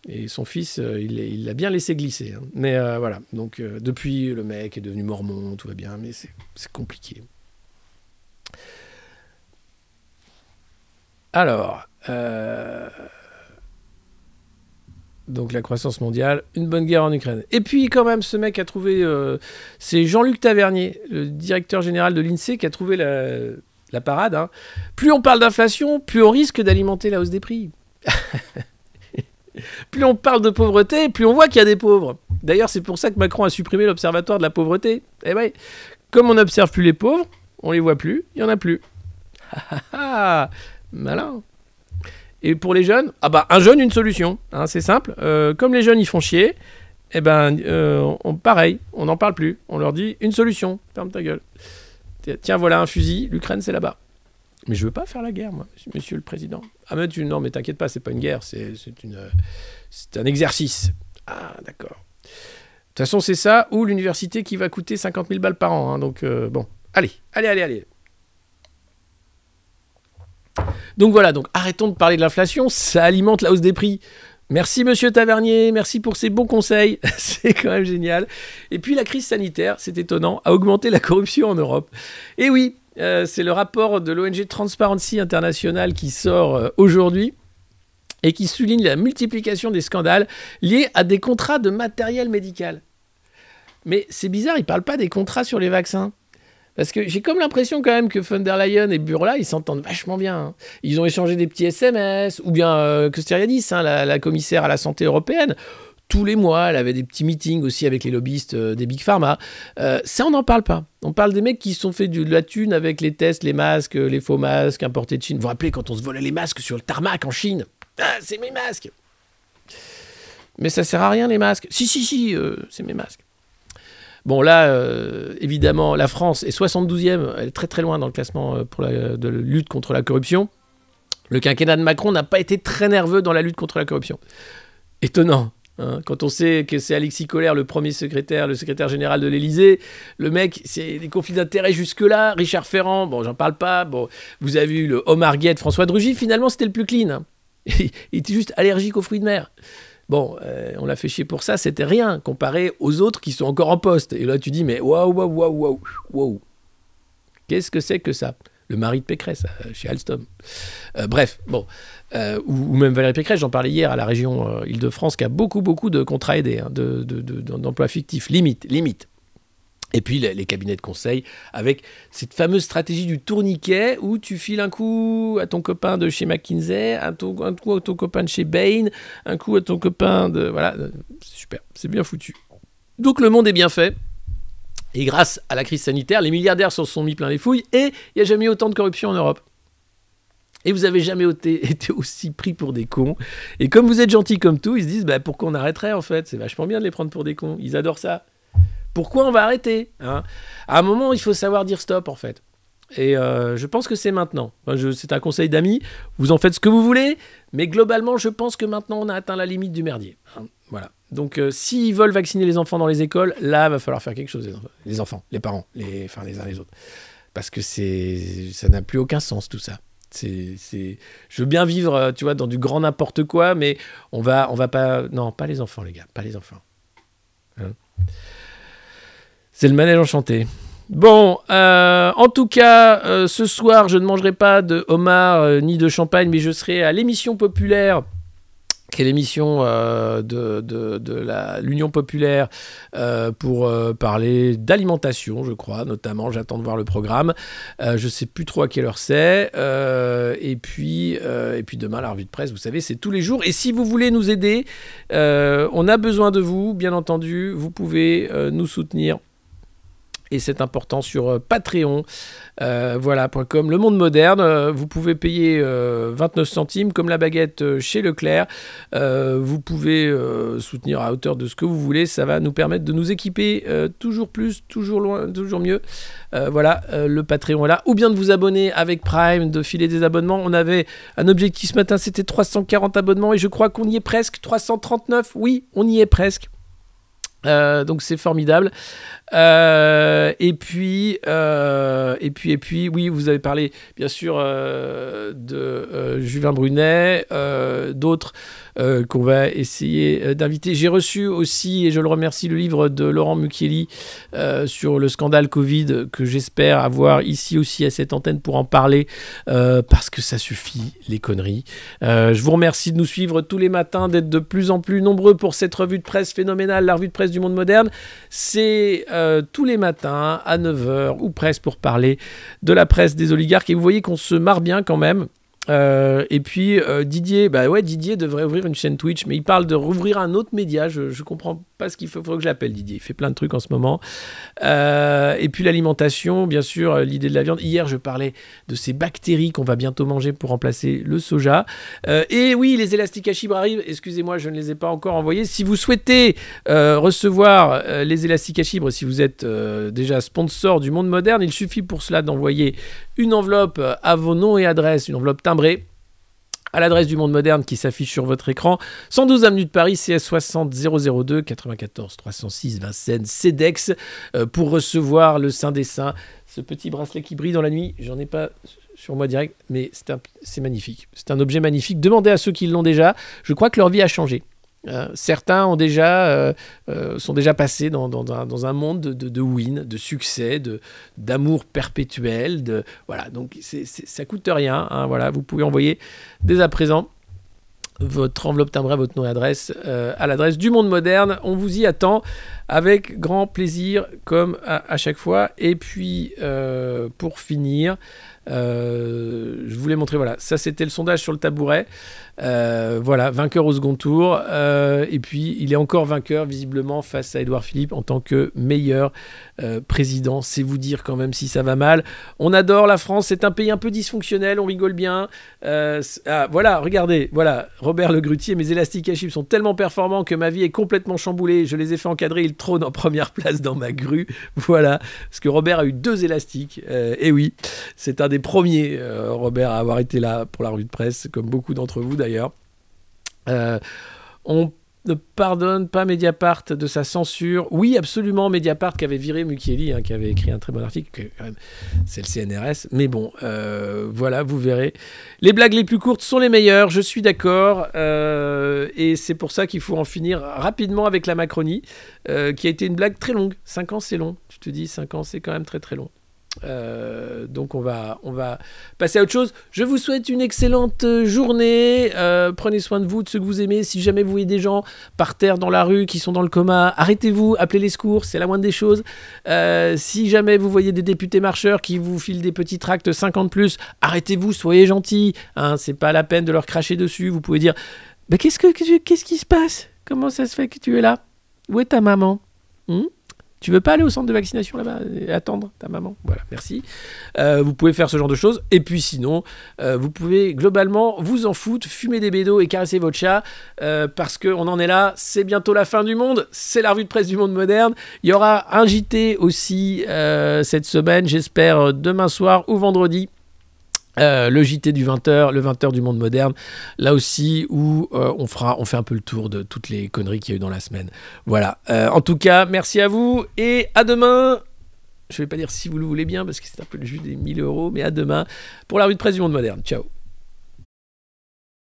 Et son fils, il l'a bien laissé glisser. Hein. Mais voilà, donc depuis, le mec est devenu mormon, tout va bien, mais c'est compliqué. Alors, donc la croissance mondiale, une bonne guerre en Ukraine. Et puis quand même, ce mec a trouvé, c'est Jean-Luc Tavernier, le directeur général de l'INSEE, qui a trouvé la parade. Hein. Plus on parle d'inflation, plus on risque d'alimenter la hausse des prix. Plus on parle de pauvreté, plus on voit qu'il y a des pauvres. D'ailleurs, c'est pour ça que Macron a supprimé l'observatoire de la pauvreté. Eh ouais, comme on n'observe plus les pauvres, on les voit plus, il y en a plus. Malin. Et pour les jeunes, un jeune, une solution. Hein, c'est simple. Comme les jeunes, ils font chier, pareil, on n'en parle plus. On leur dit une solution. Ferme ta gueule. Tiens, voilà un fusil. L'Ukraine, c'est là-bas. Mais je veux pas faire la guerre, moi, monsieur le président. Ah, mais non, mais t'inquiète pas, c'est pas une guerre. C'est un exercice. Ah, d'accord. De toute façon, c'est ça ou l'université qui va coûter 50 000 balles par an. Hein, donc, bon. Allez. Donc voilà, donc arrêtons de parler de l'inflation, ça alimente la hausse des prix. Merci monsieur Tavernier, merci pour ces bons conseils, c'est quand même génial. Et puis la crise sanitaire, c'est étonnant, a augmenté la corruption en Europe. Et oui, c'est le rapport de l'ONG Transparency International qui sort aujourd'hui et qui souligne la multiplication des scandales liés à des contrats de matériel médical. Mais c'est bizarre, ils ne parlent pas des contrats sur les vaccins. Parce que j'ai comme l'impression quand même que von der Leyen et Burla, ils s'entendent vachement bien. Hein. Ils ont échangé des petits SMS, ou bien Stylianides, hein, la commissaire à la santé européenne. Tous les mois, elle avait des petits meetings aussi avec les lobbyistes des Big Pharma. Ça, on n'en parle pas. On parle des mecs qui se sont fait de la thune avec les tests, les masques, les faux masques importés de Chine. Vous vous rappelez quand on se volait les masques sur le tarmac en Chine? Ah, c'est mes masques. Mais ça sert à rien, les masques. Si, c'est mes masques. Bon, là, évidemment, la France est 72e, elle est très très loin dans le classement pour de la lutte contre la corruption. Le quinquennat de Macron n'a pas été très nerveux dans la lutte contre la corruption. Étonnant. Hein, quand on sait que c'est Alexis Collère, le premier secrétaire, le secrétaire général de l'Élysée, le mec, c'est des conflits d'intérêts jusque-là. Richard Ferrand, bon, j'en parle pas. Bon, vous avez eu le Omar Gued, François Drugy, finalement, c'était le plus clean. Hein. Il était juste allergique aux fruits de mer. Bon, on l'a fait chier pour ça, c'était rien comparé aux autres qui sont encore en poste. Et là, tu dis, mais waouh. Qu'est-ce que c'est que ça? Le mari de Pécresse, chez Alstom. Bref, bon. Ou même Valérie Pécresse, j'en parlais hier à la région Île-de-France, qui a beaucoup de contrats aidés, hein, d'emplois fictifs, limite. Et puis les cabinets de conseil, avec cette fameuse stratégie du tourniquet, où tu files un coup à ton copain de chez McKinsey, un coup à ton copain de chez Bain, un coup à ton copain de... Voilà, c'est super, c'est bien foutu. Donc le monde est bien fait. Et grâce à la crise sanitaire, les milliardaires se sont mis plein les fouilles et il n'y a jamais eu autant de corruption en Europe. Et vous n'avez jamais été aussi pris pour des cons. Et comme vous êtes gentils comme tout, ils se disent bah, pourquoi on arrêterait en fait? C'est vachement bien de les prendre pour des cons. Ils adorent ça. Pourquoi on va arrêter, hein? À un moment, il faut savoir dire stop en fait. Et je pense que c'est maintenant. Enfin, c'est un conseil d'amis. Vous en faites ce que vous voulez. Mais globalement, je pense que maintenant, on a atteint la limite du merdier. Hein, voilà. Donc, s'ils veulent vacciner les enfants dans les écoles, là, il va falloir faire quelque chose. Les enfants, les parents, les uns les autres. Parce que ça n'a plus aucun sens, tout ça. Je veux bien vivre, tu vois, dans du grand n'importe quoi, mais on va pas... Non, pas les enfants, les gars, pas les enfants. Hein? C'est le manège enchanté. Bon, en tout cas, ce soir, je ne mangerai pas de homard ni de champagne, mais je serai à l'émission populaire, qui est l'émission de l'Union populaire pour parler d'alimentation, je crois, notamment. J'attends de voir le programme. Je ne sais plus trop à quelle heure c'est. Et puis demain, la revue de presse, vous savez, c'est tous les jours. Et si vous voulez nous aider, on a besoin de vous, bien entendu. Vous pouvez nous soutenir. Et c'est important sur Patreon, voilà.com. Le Monde Moderne, vous pouvez payer 29 centimes comme la baguette chez Leclerc. Vous pouvez soutenir à hauteur de ce que vous voulez. Ça va nous permettre de nous équiper toujours plus, toujours loin, toujours mieux. Voilà, le Patreon est là. Ou bien de vous abonner avec Prime, de filer des abonnements. On avait un objectif ce matin, c'était 340 abonnements et je crois qu'on y est presque. 339, oui, on y est presque. Donc c'est formidable. Et puis, oui, vous avez parlé bien sûr de Julien Brunet, d'autres qu'on va essayer d'inviter. J'ai reçu aussi, et je le remercie, le livre de Laurent Mucchielli sur le scandale Covid, que j'espère avoir ici aussi à cette antenne pour en parler, parce que ça suffit, les conneries. Je vous remercie de nous suivre tous les matins, d'être de plus en plus nombreux pour cette revue de presse phénoménale, la revue de presse du Monde Moderne. C'est tous les matins à 9h ou presque pour parler de la presse des oligarques. Et vous voyez qu'on se marre bien quand même. Et puis Didier, Didier devrait ouvrir une chaîne Twitch, mais il parle de rouvrir un autre média. Je comprends pas ce qu'il faut. Il faudrait que j'appelle Didier. Il fait plein de trucs en ce moment. Et puis l'alimentation, bien sûr, l'idée de la viande. Hier, je parlais de ces bactéries qu'on va bientôt manger pour remplacer le soja. Et oui, les élastiques à chibre arrivent. Excusez-moi, je ne les ai pas encore envoyés. Si vous souhaitez recevoir les élastiques à chibre, si vous êtes déjà sponsor du Monde Moderne, il suffit pour cela d'envoyer une enveloppe à vos noms et adresses, une enveloppe timbrée, à l'adresse du Monde Moderne qui s'affiche sur votre écran. 112 avenue de Paris, CS 60 002 94 306 Vincennes, CEDEX, pour recevoir le Saint des Saints, ce petit bracelet qui brille dans la nuit. J'en ai pas sur moi direct, mais c'est magnifique. C'est un objet magnifique. Demandez à ceux qui l'ont déjà. Je crois que leur vie a changé. Certains sont déjà passés dans un monde de win, de succès, d'amour perpétuel. Voilà, donc ça coûte rien. Hein, voilà, vous pouvez envoyer dès à présent votre enveloppe timbrée, votre nom et adresse à l'adresse du Monde Moderne. On vous y attend avec grand plaisir, comme à chaque fois. Et puis, pour finir, je voulais montrer, voilà, ça c'était le sondage sur le tabouret. Voilà, vainqueur au second tour. Et puis, il est encore vainqueur, visiblement, face à Édouard Philippe en tant que meilleur président. C'est vous dire quand même si ça va mal. On adore la France, c'est un pays un peu dysfonctionnel, on rigole bien. Voilà, regardez, voilà. Robert Le Grutier, mes élastiques à chips sont tellement performants que ma vie est complètement chamboulée. Je les ai fait encadrer, ils trônent en première place dans ma grue. Voilà, parce que Robert a eu 2 élastiques. Et oui, c'est un des premiers, Robert, à avoir été là pour la revue de presse, comme beaucoup d'entre vous d'ailleurs. On ne pardonne pas Mediapart de sa censure. Oui, absolument, Mediapart qui avait viré Mucchielli, qui avait écrit un très bon article, que, quand même, c'est le CNRS. Mais bon, voilà, vous verrez. Les blagues les plus courtes sont les meilleures, je suis d'accord. Et c'est pour ça qu'il faut en finir rapidement avec la Macronie, qui a été une blague très longue. 5 ans, c'est long. Tu te dis, 5 ans, c'est quand même très très long. Donc on va passer à autre chose. Je vous souhaite une excellente journée. Prenez soin de vous, de ceux que vous aimez. Si jamais vous voyez des gens par terre dans la rue qui sont dans le coma, arrêtez-vous, appelez les secours, c'est la moindre des choses. Si jamais vous voyez des députés marcheurs qui vous filent des petits tracts 50+, arrêtez-vous, soyez gentils. C'est pas la peine de leur cracher dessus. Vous pouvez dire qu'est-ce qui se passe? Comment ça se fait que tu es là? Où est ta maman? Tu veux pas aller au centre de vaccination là-bas et attendre ta maman? Voilà, merci. Vous pouvez faire ce genre de choses. Et puis sinon, vous pouvez globalement vous en foutre, fumer des bédos et caresser votre chat, parce qu'on en est là. C'est bientôt la fin du monde. C'est la revue de presse du monde moderne. Il y aura un JT aussi cette semaine, j'espère demain soir ou vendredi. Le JT du 20h, le 20h du monde moderne, là aussi où on fait un peu le tour de toutes les conneries qu'il y a eu dans la semaine. Voilà. En tout cas, merci à vous et à demain. Je ne vais pas dire si vous le voulez bien parce que c'est un peu le jus des 1000 €, mais à demain pour la revue de presse du monde moderne. Ciao.